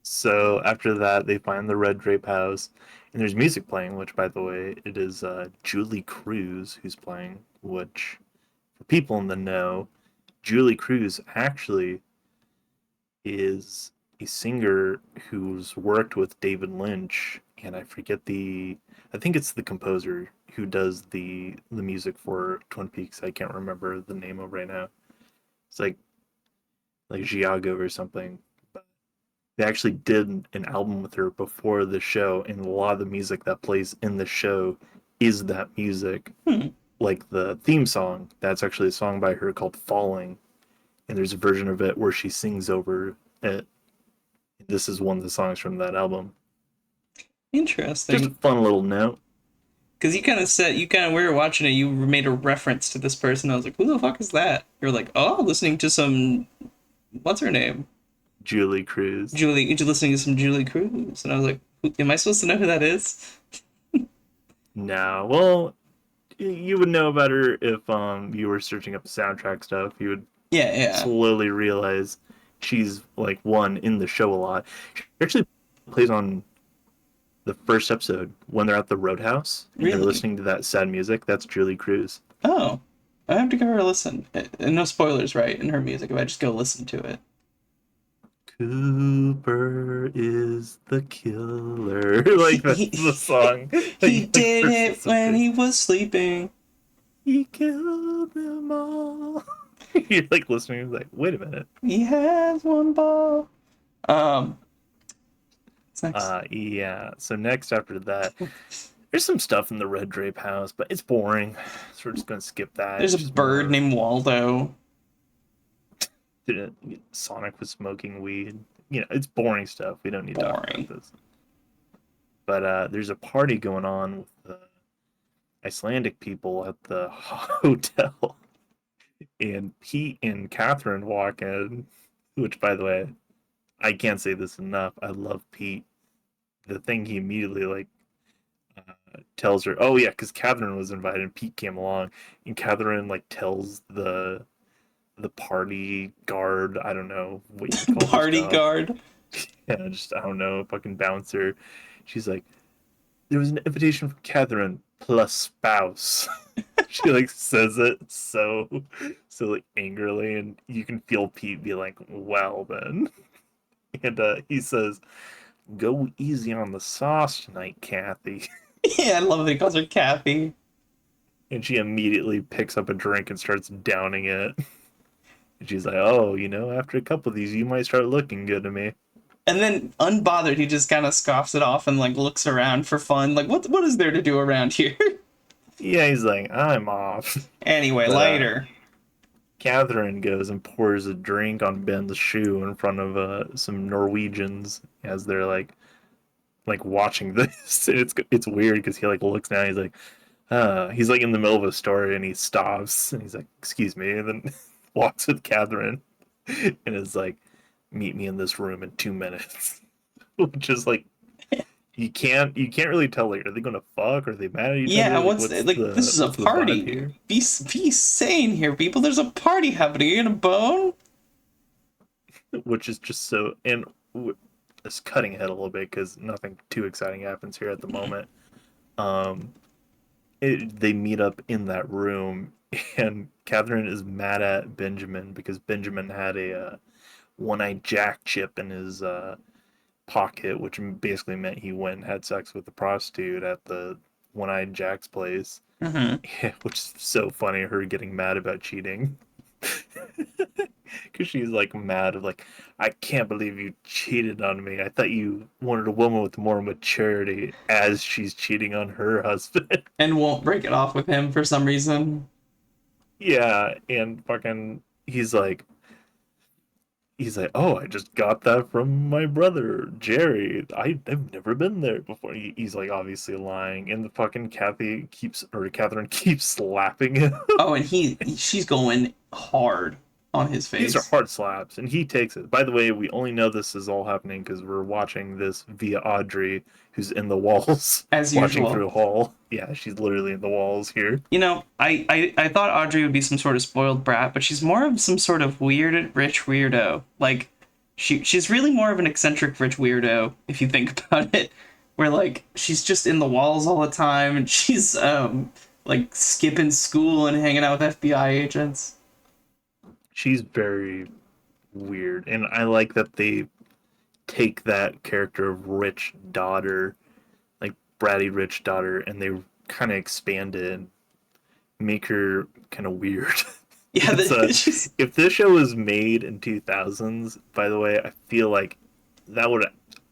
So after that, they find the Red Drape House, and there's music playing. Which, by the way, it is Julie Cruz who's playing. Which, for people in the know, Julie Cruz actually is a singer who's worked with David Lynch, and I forget the. I think it's the composer who does the music for Twin Peaks. I can't remember the name of right now. It's like Giago or something. They actually did an album with her before the show, and a lot of the music that plays in the show is that music. Hmm. Like the theme song, that's actually a song by her called Falling, and there's a version of it where she sings over it. This is one of the songs from that album. Just a Interesting. fun little note. Because we were watching it, you made a reference to this person. I was like, who the fuck is that? You're like, oh, listening to some, what's her name? Julie Cruz. Julie, you're listening to some Julie Cruz, and I was like, am I supposed to know who that is? No, well, you would know about her if you were searching up soundtrack stuff. You would Yeah, yeah, slowly realize she's like one in the show a lot. She actually plays on the first episode when they're at the Roadhouse and they're really. listening to that sad music. That's Julie Cruz. Oh, I have to give her a listen. And no spoilers, right? In her music, if I just go listen to it. Cooper is the killer. Like that's the He, song. he Like did first it when episode. he was sleeping. He killed them all. You're like listening, you're like, wait a minute. He has one ball. Um, what's next? Yeah. So next after that, there's some stuff in the Red Drape House, but it's boring. So we're just gonna skip that. There's It's a just bird more named Waldo. Sonic was smoking weed. You know, it's boring stuff. We don't need to talk about Boring. this. But there's a party going on with the Icelandic people at the hotel, and Pete and Catherine walk in. Which, by the way, I can't say this enough. I love Pete. The thing he immediately tells her, oh yeah, because Catherine was invited and Pete came along, and Catherine like tells the party guard, I don't know what you call this Party job. guard. Yeah, just I don't know, fucking bouncer. She's like, there was an invitation from Catherine plus spouse. She like says it so like angrily, and you can feel Pete be like, well then. And he says, go easy on the sauce tonight, Kathy. Yeah, I love that he calls her Kathy. And she immediately picks up a drink and starts downing it. And she's like, oh, you know, after a couple of these, you might start looking good to me. And then, unbothered, he just kind of scoffs it off and like looks around for fun. Like, what is there to do around here? Yeah, he's like, I'm off. Anyway, But later. Catherine goes and pours a drink on Ben's shoe in front of some Norwegians as they're like watching this. And it's weird because he like looks down. He's like in the middle of a story and he stops and he's like, excuse me, and then walks with Catherine and is like, meet me in this room in 2 minutes. Which is like you can't really tell, like, are they gonna fuck? Are they mad at each Yeah, other? Like what's what's like? This the is a what's the vibe party. here? Be sane here, people. There's a party happening. You in a bone? Which is just so, and it's cutting ahead a little bit because nothing too exciting happens here at the moment. Um, they meet up in that room, and Catherine is mad at Benjamin because Benjamin had a one-eyed Jack chip in his pocket, which basically meant he went and had sex with the prostitute at the one-eyed Jack's place. Mm-hmm. Which is so funny, her getting mad about cheating. Because she's like mad of like, I can't believe you cheated on me. I thought you wanted a woman with more maturity, as she's cheating on her husband. And won't break it off with him for some reason. Yeah, and fucking he's like, oh, I just got that from my brother Jerry. I've never been there before. He's like obviously lying, and the fucking Catherine keeps slapping him. Oh, and she's going hard on his These are face hard slaps, and he takes it. By the way, we only know this is all happening because we're watching this via Audrey, who's in the walls, as watching usual. through a hall. Yeah, she's literally in the walls here. You know, I thought Audrey would be some sort of spoiled brat, but she's more of some sort of weird rich weirdo. Like, she's really more of an eccentric rich weirdo if you think about it. Where like she's just in the walls all the time, and she's like skipping school and hanging out with FBI agents. She's very weird, and I like that they take that character of rich daughter, like bratty rich daughter, and they kind of expand it and make her kind of weird. Yeah, It's she's. if this show was made in 2000s, by the way, I feel like that would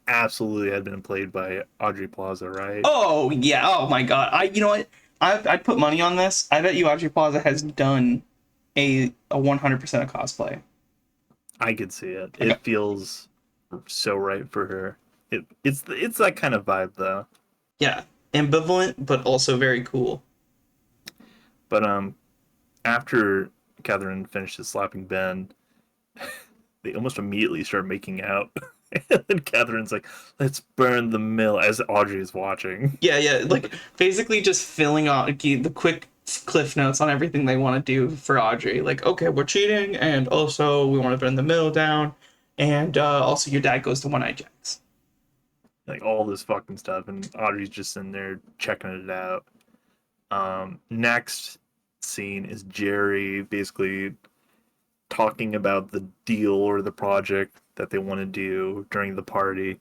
absolutely have been played by Audrey Plaza, right? Oh yeah. Oh my God. You know what? I'd put money on this. I bet you Audrey Plaza has done a 100% of cosplay. I could see it. Okay. It feels so right for her. It's that kind of vibe though. Yeah, ambivalent but also very cool. But after Catherine finishes slapping Ben, they almost immediately start making out. And then Catherine's like, "Let's burn the mill," as Audrey is watching. Yeah, yeah, like basically just filling out the quick cliff notes on everything they want to do for Audrey. Like, okay, we're cheating, and also we want to burn the mill down, and also your dad goes to One Eye Jacks. Like all this fucking stuff, and Audrey's just in there checking it out. Next scene is Jerry basically talking about the deal or the project that they want to do during the party,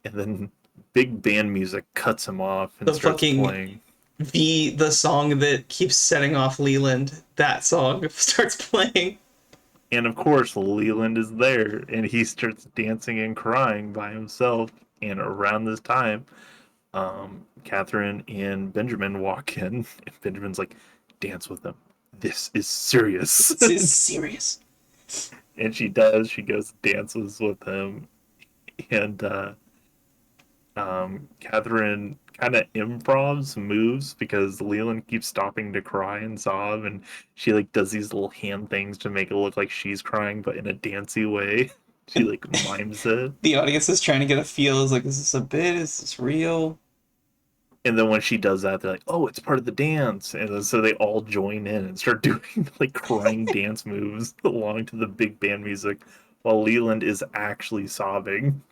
and then big band music cuts him off and The starts fucking playing. the song that keeps setting off Leland, that song starts playing. And of course, Leland is there, and he starts dancing and crying by himself. And around this time, Catherine and Benjamin walk in, and Benjamin's like, "Dance with them. This is serious." This is serious. And she does. She goes dances with him, and Catherine kind of improvs moves because Leland keeps stopping to cry and sob, and she like does these little hand things to make it look like she's crying, but in a dancey way. She And like mimes it, the audience is trying to get a feel. Is like, is this a bit? Is this real? and then when she does that, they're like, "Oh, it's part of the dance," and then, so they all join in and start doing like crying dance moves along to the big band music, while Leland is actually sobbing.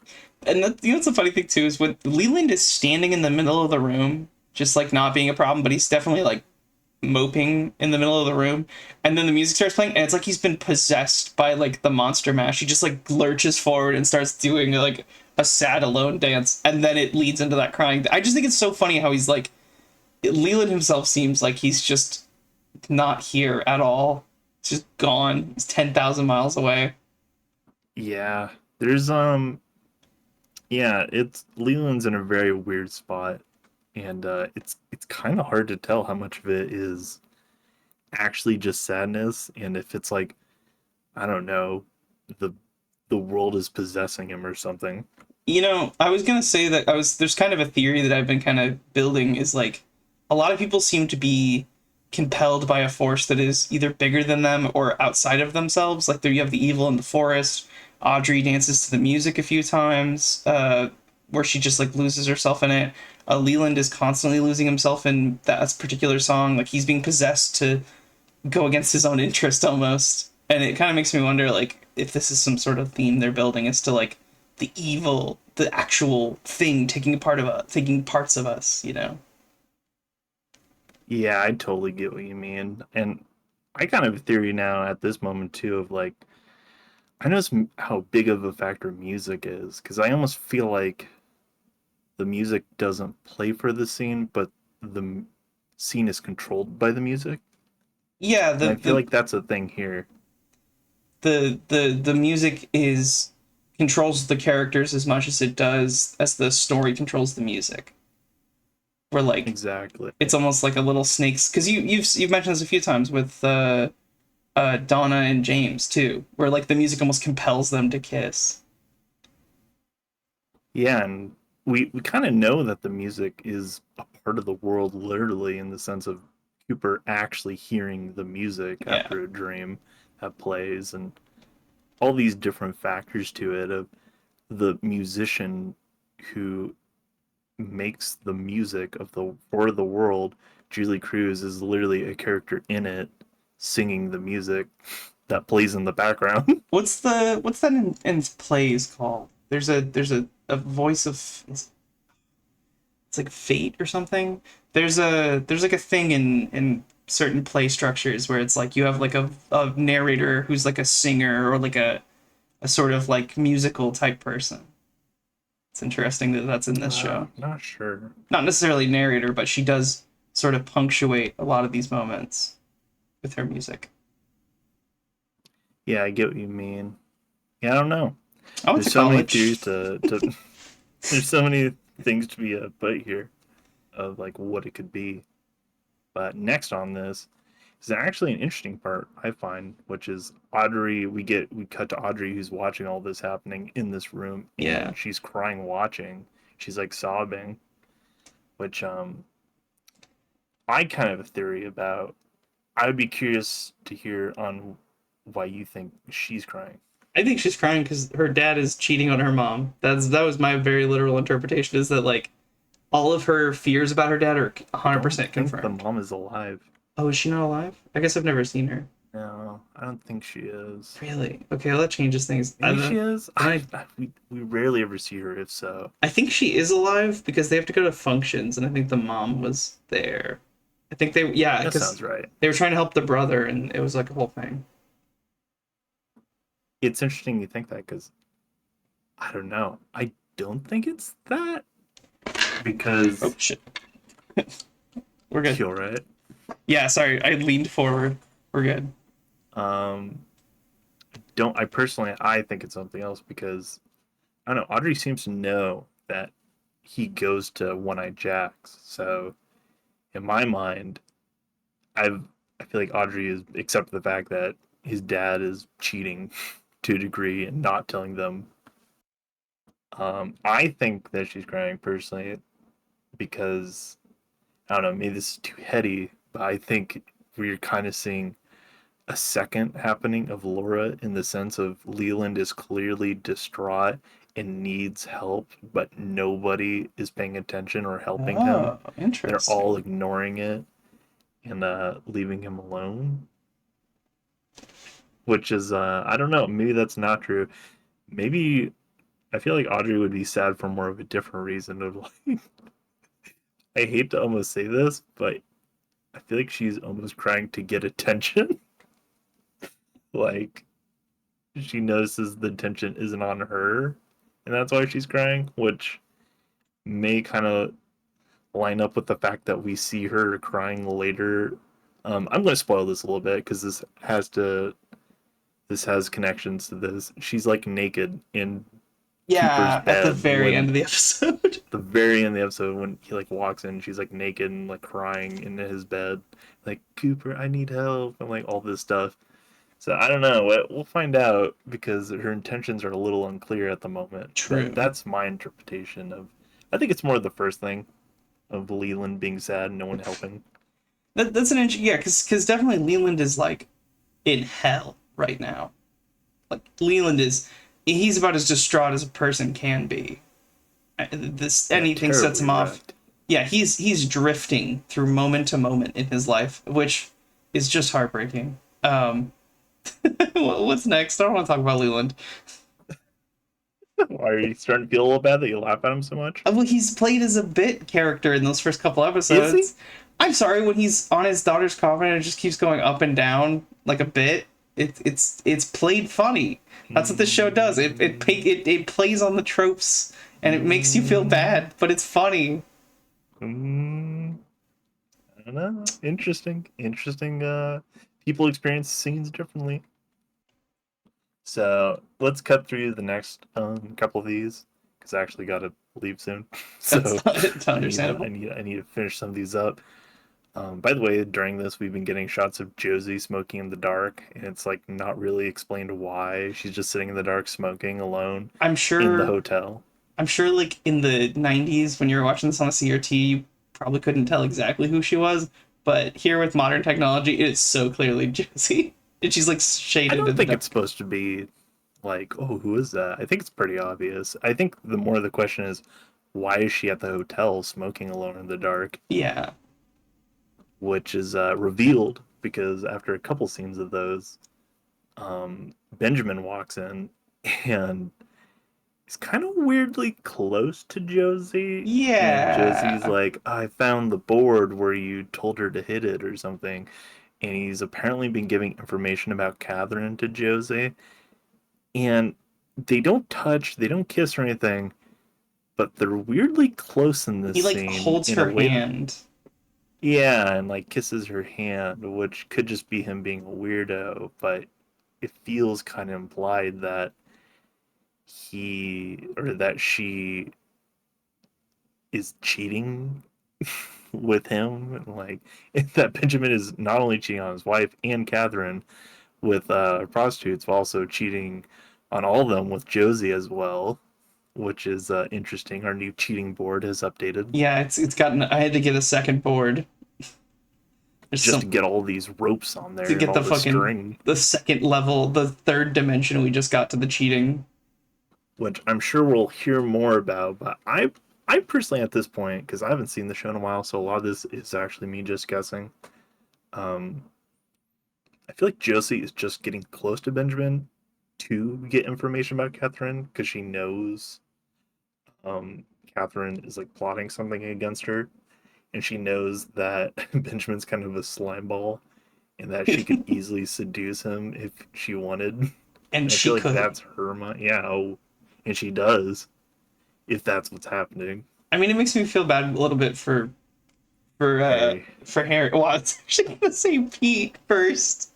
And that, you know what's the funny thing too is when Leland is standing in the middle of the room, just like not being a problem, but he's definitely like moping in the middle of the room, and then the music starts playing, and it's like he's been possessed by like the monster mash. He just like lurches forward and starts doing like a sad alone dance, and then it leads into that crying. I just think it's so funny how he's like Leland himself seems like he's just not here at all. It's just gone. He's 10,000 miles away. Yeah, there's yeah, it's Leland's in a very weird spot, and it's kind of hard to tell how much of it is actually just sadness, and if it's like I don't know, the the world is possessing him or something. You know, I was gonna say that there's kind of a theory that I've been kind of building is like a lot of people seem to be compelled by a force that is either bigger than them or outside of themselves. Like there you have the evil in the forest. Audrey dances to the music a few times, where she just like loses herself in it. Leland is constantly losing himself in that particular song. Like he's being possessed to go against his own interest almost. And it kind of makes me wonder like if this is some sort of theme they're building as to like the evil, the actual thing taking parts of us, you know. Yeah, I totally get what you mean, and I kind of have a theory now at this moment too of like I know how big of a factor music is because I almost feel like the music doesn't play for the scene, but scene is controlled by the music. Yeah, And I feel like that's a thing here. the music is controls the characters as much as it does as the story controls the music. Where like Exactly. it's almost like a little snakes because you've mentioned this a few times with Donna and James too, where like the music almost compels them to kiss. Yeah, and we kind of know that the music is a part of the world literally in the sense of Cooper actually hearing the music Yeah. after a dream that plays and all these different factors to it of the musician who makes the music of the for the world. Julie Cruz is literally a character in it singing the music that plays in the background. What's that in plays called? There's a voice of it's like fate or something. There's like a thing in certain play structures where it's like you have like a narrator who's like a singer or like a sort of like musical type person. It's interesting that that's in this show. Not sure. Not necessarily narrator, but she does sort of punctuate a lot of these moments with her music. Yeah, I get what you mean. Yeah, I don't know. I went There's to so many college. theories to there's so many things to be put here of like what it could be. But next on this is actually an interesting part I find, which is Audrey. We cut to Audrey who's watching all this happening in this room, Yeah. and she's crying watching. She's like sobbing, which I kind of have a theory about. I would be curious to hear on why you think she's crying. I think she's crying because her dad is cheating on her mom. That was my very literal interpretation. Is that like all of her fears about her dad are I don't 100% think the confirmed. mom is alive. Oh, is she not alive? I guess I've never seen her. No, I don't think she is. Really? Okay, well, that changes things. Maybe she is. Then I We rarely ever see her. If so, I think she is alive because they have to go to functions, and I think the mom was there. I think yeah, that because sounds right. they were trying to help the brother, and it was like a whole thing. It's interesting you think that because I don't know. I don't think it's that Oh because shit, we're good. you're right. Yeah, sorry, I leaned forward. We're good. Um, don't I personally? I think it's something else because I don't know. Audrey seems to know that he goes to One Eye Jacks. So in my mind, I've I feel like Audrey is accepted the fact that his dad is cheating to a degree and not telling them. I think that she's crying personally because I don't know. Maybe this is too heady, but I think we're kind of seeing a second happening of Laura in the sense of Leland is clearly distraught and needs help, but nobody is paying attention or helping him. Oh, They're all interesting. ignoring it and leaving him alone, which is I don't know. Maybe that's not true. Maybe I feel like Audrey would be sad for more of a different reason. Of like, I hate to almost say this, but I feel like she's almost crying to get attention. Like she notices the attention isn't on her, and that's why she's crying, which may kind of line up with the fact that we see her crying later. I'm going to spoil this a little bit because this has connections to this. She's like naked in Cooper's Yeah, at the bed very end when of the episode. the very end of the episode when he like walks in, she's like naked and like crying in his bed, like Cooper, I need help, and like all this stuff. So I don't know. We'll find out because her intentions are a little unclear at the moment. True. That's my interpretation of. I think it's more the first thing of Leland being sad and no one helping. That's an interesting, yeah, because definitely Leland is like in hell right now. Like Leland is, he's about as distraught as a person can be. This Yeah, anything sets terribly him off. wrecked. Yeah, he's drifting through moment to moment in his life, which is just heartbreaking. What's next? I don't want to talk about Leland. Why are you starting to feel a little bad that you laugh at him so much? Well, he's played as a bit character in those first couple Is he? episodes. I'm sorry when he's on his daughter's coffin and it just keeps going up and down like a bit. It's played funny. That's what this show does. It plays on the tropes and it makes you feel bad, but it's funny. Mm, I don't know. Interesting. Interesting. People experience scenes differently. So let's cut through the next couple of these because I actually got to leave soon. So It's understandable. I need to finish some of these up. By the way, during this, we've been getting shots of Josie smoking in the dark, and it's like not really explained why. She's just sitting in the dark smoking alone I'm in the sure hotel. I'm sure like in the 90s when you were watching this on a CRT, you probably couldn't tell exactly who she was, but here with modern technology, it is so clearly Josie. And she's like I shaded don't in the think dark. it's supposed to be like, oh, who is that? I think it's pretty obvious. I think the more the question is, why is she at the hotel smoking alone in the dark? Yeah. Which is revealed because after a couple scenes of those, Benjamin walks in and he's kind of weirdly close to Josie. And Josie's Yeah. like, I found the board where you told her to hit it or something. And he's apparently been giving information about Catherine to Josie. And they don't touch, they don't kiss or anything, but they're weirdly close in this He like scene holds in a her way that, hand. yeah, and like kisses her hand, which could just be him being a weirdo, but it feels kind of implied that he or that she is cheating with him. Like that Benjamin is not only cheating on his wife and Catherine with prostitutes, but also cheating on all of them with Josie as well, which is interesting. Our new cheating board has updated. Yeah, it's gotten I had to get a second board. There's just to some get all these ropes on to there and get all the the fucking string, the second level, the third dimension we just got to the cheating. which I'm sure we'll hear more about. But I personally at this point, because I haven't seen the show in a while, so a lot of this is actually me just guessing. Um, I feel like Josie is just getting close to Benjamin to get information about Catherine because she knows Catherine is like plotting something against her, and she knows that Benjamin's kind of a slime ball and that she could easily seduce him if she wanted. And And I she feel like could. that's her mind. Yeah, oh, and she does if that's what's happening. I mean, it makes me feel bad a little bit Harry. for Harry. Well, I was actually gonna say Pete first.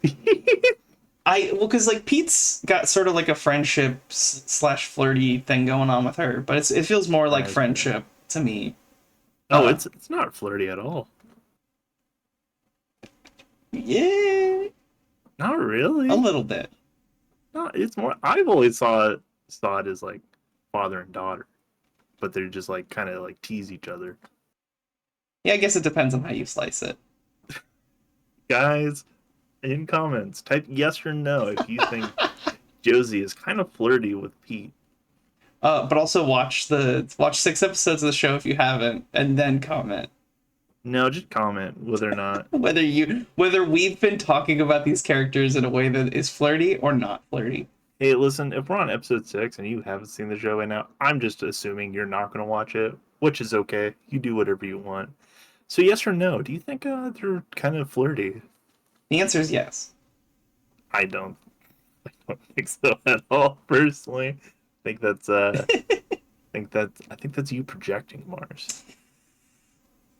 Because like Pete's got sort of like a friendship slash flirty thing going on with her, but it feels more like That's true. friendship to me. Oh, Uh, it's not flirty at all. yeah, Not a really. little bit. No, it's more. I've always saw it as like father and daughter, but they're just like kind of like tease each other. Yeah, I guess it depends on how you slice it. Guys, in comments, type yes or no if you think Josie is kind of flirty with Pete. But also watch 6 episodes of the show if you haven't, and then comment No, just comment whether or not. whether we've been talking about these characters in a way that is flirty or not flirty. Hey, listen, if we're on episode 6 and you haven't seen the show by now, I'm just assuming you're not going to watch it, which is okay. You do whatever you want. So, yes or no? Do you think they're kind of flirty? The answer is yes. I don't. I don't think so at all. Personally, I think that's I think that's you projecting, Mars.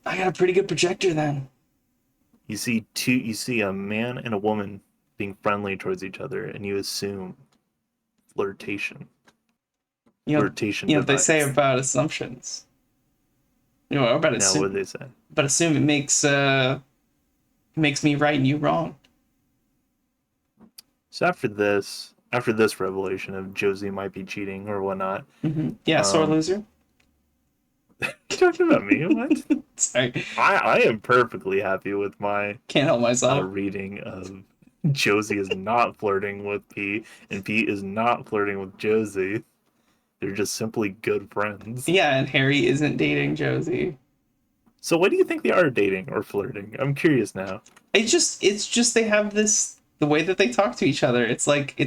I got a pretty good projector then. You see a man and a woman being friendly towards each other, and you assume flirtation. You know, Flirtation you know what they say device. about assumptions. You know, about Now, what did assume, they say? but assume makes me right and you wrong. So after this revelation of Josie might be cheating or whatnot, Yeah, sore um, loser. you talking about me? What? Sorry, I am perfectly happy with my can't help myself. reading of Josie is not flirting with Pete, and Pete is not flirting with Josie. They're just simply good friends. Yeah, and Harry isn't dating Josie. So, what do you think they are dating or flirting? I'm curious now. It's just they have this the way that they talk to each other. It's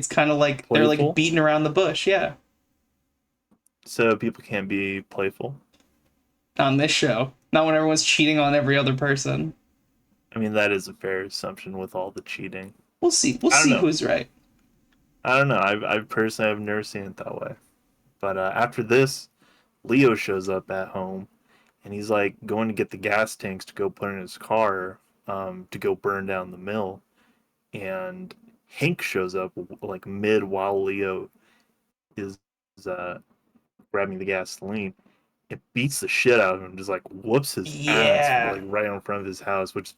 kind of like they're like Playful? beating around the bush. Yeah, So, people can't be playful? on this show, not when everyone's cheating on every other person. I mean, that is a fair assumption with all the cheating. We'll see. We'll I don't see know. who's right. I don't know. I've personally have never seen it that way. But after this, Leo shows up at home, and he's like going to get the gas tanks to go put in his car, to go burn down the mill. And Hank shows up like mid while Leo is uh, grabbing the gasoline. It beats the shit out of him, just like whoops his ass Yeah, like right in front of his house, which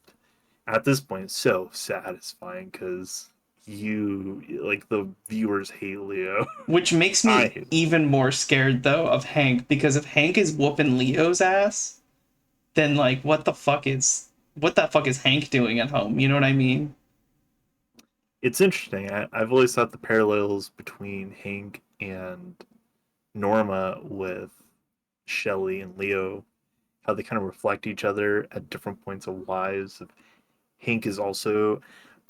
at this point is so satisfying because you like the viewers hate Leo. which makes I me hate him. even more scared though of Hank because if Hank is whooping Leo's ass, then like what the fuck is Hank doing at home? You know what I mean? It's interesting. I've always thought the parallels between Hank and Norma with Shelly and Leo, how they kind of reflect each other at different points of lives. Hank is also,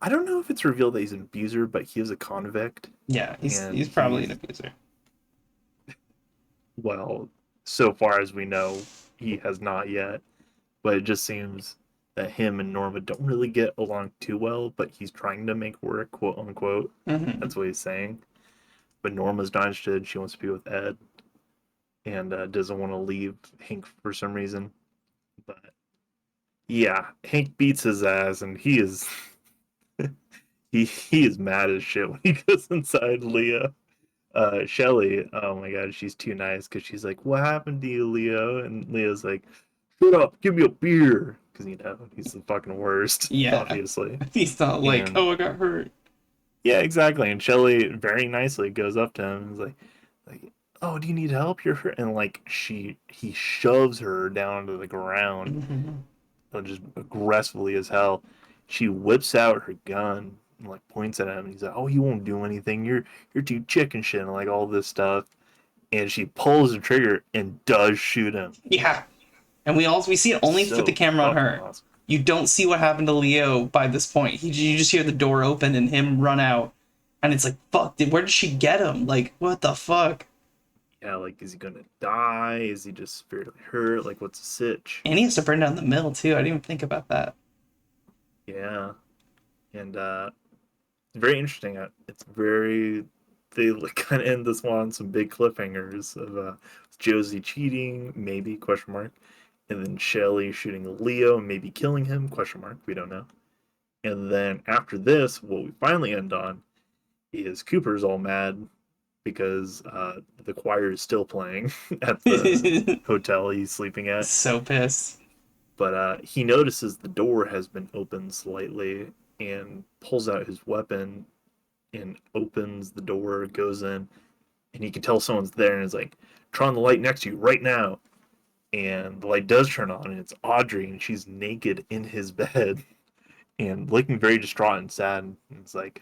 I don't know if it's revealed that he's an abuser, but he is a convict, Yeah, and he's probably an he's, abuser. well, so far as we know, he has not yet. But it just seems that him and Norma don't really get along too well, but he's trying to make work, quote unquote. Hmm. That's what he's saying. But Norma's not interested. She wants to be with Ed and doesn't want to leave Hank for some reason. But yeah, Hank beats his ass, and he is he is mad as shit when he goes inside Leo. Shelly, oh my god, she's too nice because she's like, "What happened to you, Leo?" And Leo's like, "Shut up, give me a beer," because he's the fucking worst, Yeah, obviously. he's not like, And oh, I got hurt. yeah, exactly. And Shelly very nicely goes up to him and is like, "Oh, do you need help? You're hurt." And like he shoves her down to the ground, Hmm. just aggressively as hell. She whips out her gun and like points at him. And he's like, "Oh, you won't do anything. You're too chicken shit," and like all this stuff. And she pulls the trigger and does shoot him. Yeah. And we see it only with the So camera on fucking her. awesome. You don't see what happened to Leo by this point. You just hear the door open and him run out. And it's like, fuck, where did she get him? Like, what the fuck? Yeah, like, is he gonna die? Is he just severely hurt? Like, what's the sitch? And he has to burn down the mill, too. I didn't even think about that. Yeah, and very interesting. It's very they like kind of end this one on some big cliffhangers of Josie cheating, maybe question mark, and then Shelly shooting Leo, maybe killing him question mark. We don't know. And then after this, what we finally end on is Cooper's all mad because the choir is still playing at the hotel he's sleeping at. So pissed. But he notices the door has been opened slightly and pulls out his weapon and opens the door, goes in, and he can tell someone's there and is like, "Turn on the light next to you right now." And the light does turn on, and it's Audrey, and she's naked in his bed and looking very distraught and sad. And it's like,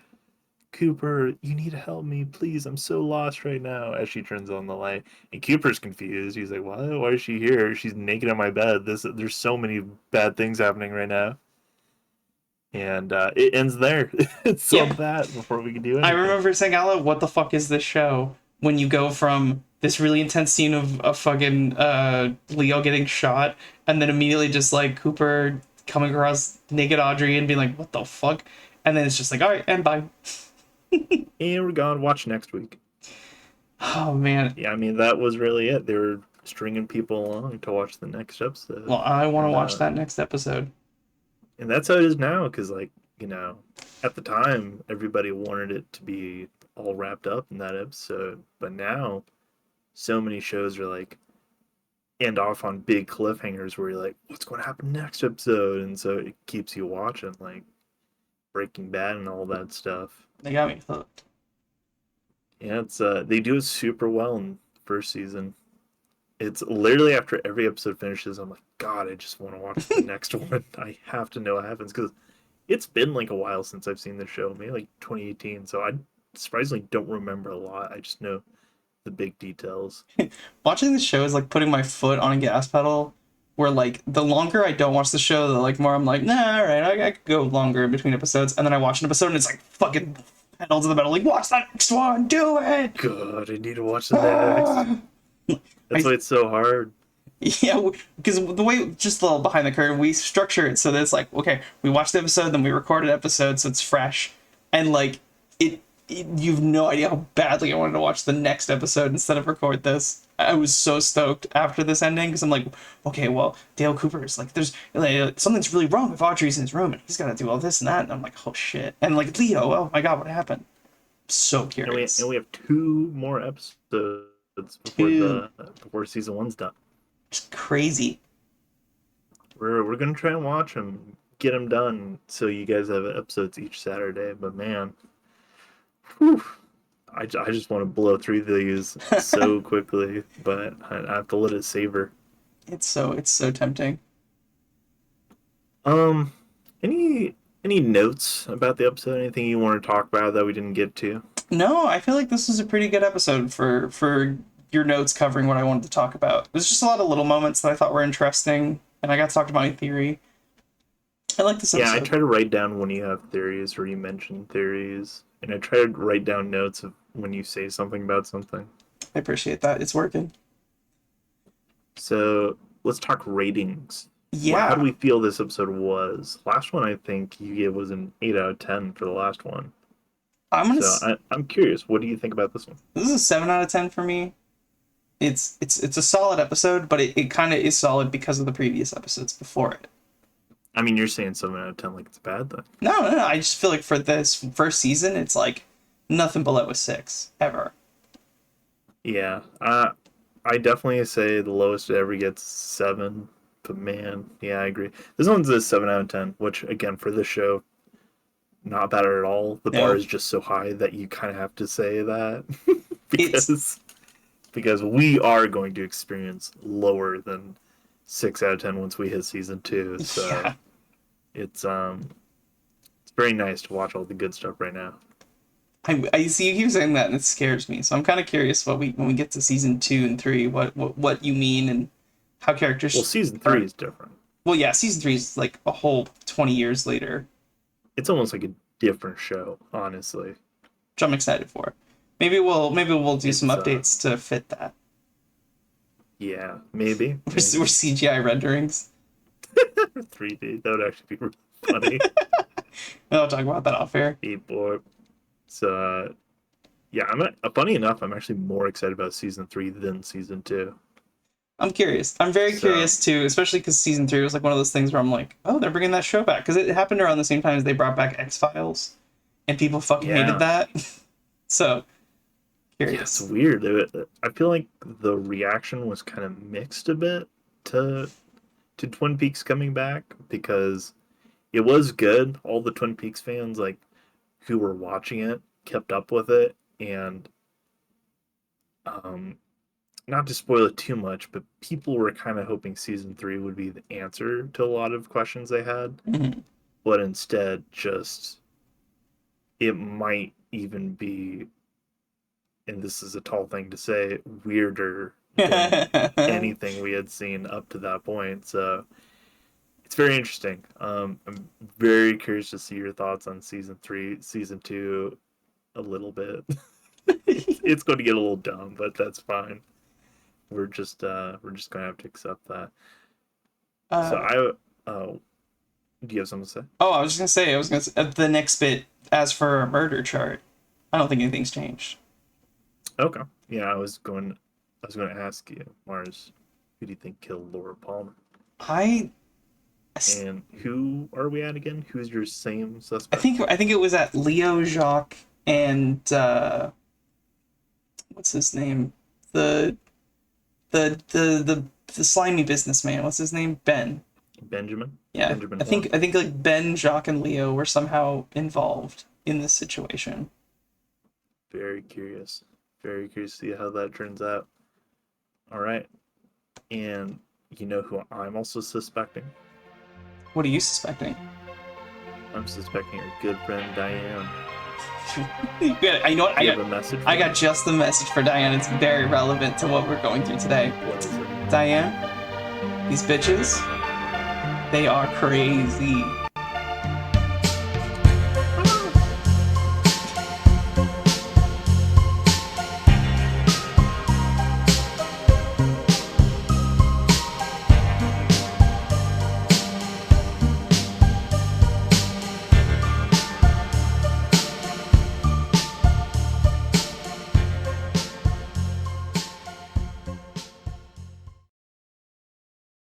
"Cooper, you need to help me, please. I'm so lost right now." As she turns on the light, and Cooper's confused. He's like, "Why? Why is she here? She's naked in my bed. There's so many bad things happening right now." And it ends there. It's so Yep. bad before we can do anything. I remember saying out loud, what the fuck is this show? When you go from this really intense scene of a fucking Leo getting shot, and then immediately just like Cooper coming across naked Audrey and being like, what the fuck? And then it's just like, all right, and bye. And we're gone. Watch next week. Oh man. Yeah, I mean that was really it. They were stringing people along to watch the next episode. Well, I want to And, watch that next episode. and that's how it is now. Because like at the time everybody wanted it to be all wrapped up in that episode, but now so many shows are like end off on big cliffhangers where you're like, what's going to happen next episode? And so it keeps you watching, like Breaking Bad and all that stuff. They got me hooked. Yeah, it's they do it super well in the first season. It's literally after every episode finishes, I'm like, God, I just want to watch the next one. I have to know what happens because it's been like a while since I've seen the show, maybe like 2018. So I surprisingly don't remember a lot. I just know the big details. Watching the show is like putting my foot on a gas pedal. Where like the longer I don't watch the show, the like more I'm like, nah, all right, I could go longer in between episodes, and then I watch an episode and it's like fucking pedal to the metal, like watch that next one, do it. God, I need to watch the next. That's why it's so hard. Yeah, because the way, just a little behind the curtain, we structure it so that it's like, okay, we watch the episode, then we record an episode, so it's fresh, and like you've no idea how badly I wanted to watch the next episode instead of record this. I was so stoked after this ending because I'm like, okay, well, Dale Cooper's like, there's like, something's really wrong if Audrey's in his room and he's got to do all this and that, and I'm like, oh shit, and like Leo, oh my god, what happened? So curious. And we have 2 more episodes before season 1's done. It's crazy. We're gonna try and watch them, get them done, so you guys have episodes each Saturday. But man, whew, I just want to blow through these so quickly, but I have to let it savor. It's so tempting. Um, any notes about the episode? Anything you want to talk about that we didn't get to? No, I feel like this is a pretty good episode for your notes covering what I wanted to talk about. There's just a lot of little moments that I thought were interesting, and I got to talk about my theory. I like this Yeah, I episode. try to write down when you have theories or you mention theories, and I try to write down notes of when you say something about something. I appreciate that. It's working. So let's talk ratings. Yeah. How do we feel this episode was? Last one, I think you gave was an 8 out of 10 for the last one. I'm curious. What do you think about this one? This is a 7 out of 10 for me. It's a solid episode, but it kind of is solid because of the previous episodes before it. I mean, you're saying 7 out of 10 like it's bad, though. No. I just feel like for this first season, it's like nothing below a 6 ever. Yeah, I definitely say the lowest it ever gets 7. But man, yeah, I agree. This one's a 7 out of 10, which again for this show, not bad at all. The bar is just so high that you kind of have to say that because we are going to experience lower than 6 out of 10 once we hit season 2. So Yeah. it's very nice to watch all the good stuff right now. I see you keep saying that and it scares me. So I'm kind of curious what we when we get to season 2 and 3, what you mean and how Well, characters. season 3 is different. Well, yeah, season 3 is like a whole 20 years later, It's almost like a different show, honestly. which I'm excited for. Maybe we'll do some It's updates to fit that. yeah, maybe. We're CGI renderings. 3D. That would actually be really funny. I'll talk about that off air. People. So yeah, funny enough, I'm actually more excited about season 3 than season 2. I'm curious. I'm very So- curious too, especially because season 3 was like one of those things where I'm like, oh, they're bringing that show back because it happened around the same time as they brought back X-Files, and people fucking Yeah. hated that. So Yeah, curious. it's weird. I feel like the reaction was kind of mixed a bit to Twin Peaks coming back because it was good. All the Twin Peaks fans like who were watching it kept up with it, and not to spoil it too much, but people were kind of hoping season 3 would be the answer to a lot of questions they had, Mhm. but instead just it might even be, and this is a tall thing to say, weirder than anything we had seen up to that point. So it's very interesting. I'm very curious to see your thoughts on season 3, season 2 a little bit. It's going to get a little dumb, but that's fine. We're just gonna have to accept that. So do you have something to say? Oh, I was just gonna say the next bit. As for a murder chart, I don't think anything's changed. Okay. Yeah, I was going to ask you, Mars, who do you think killed Laura Palmer? I And who are we at again? Who's your same I suspect? think it was at Leo, Jacques, and what's his name? The slimy businessman. What's his name? Ben. Benjamin? Yeah. Benjamin I think Horn? like Ben, Jacques, and Leo were somehow involved in this situation. Very curious. Very curious to see how that turns out. All right. And you know who I'm also suspecting? What are you suspecting? I'm suspecting your good friend Diane. Yeah, you know what? Do you have a message? I got just the message for Diane. It's very relevant to what we're going through today. What is it? Diane, these bitches, they are crazy.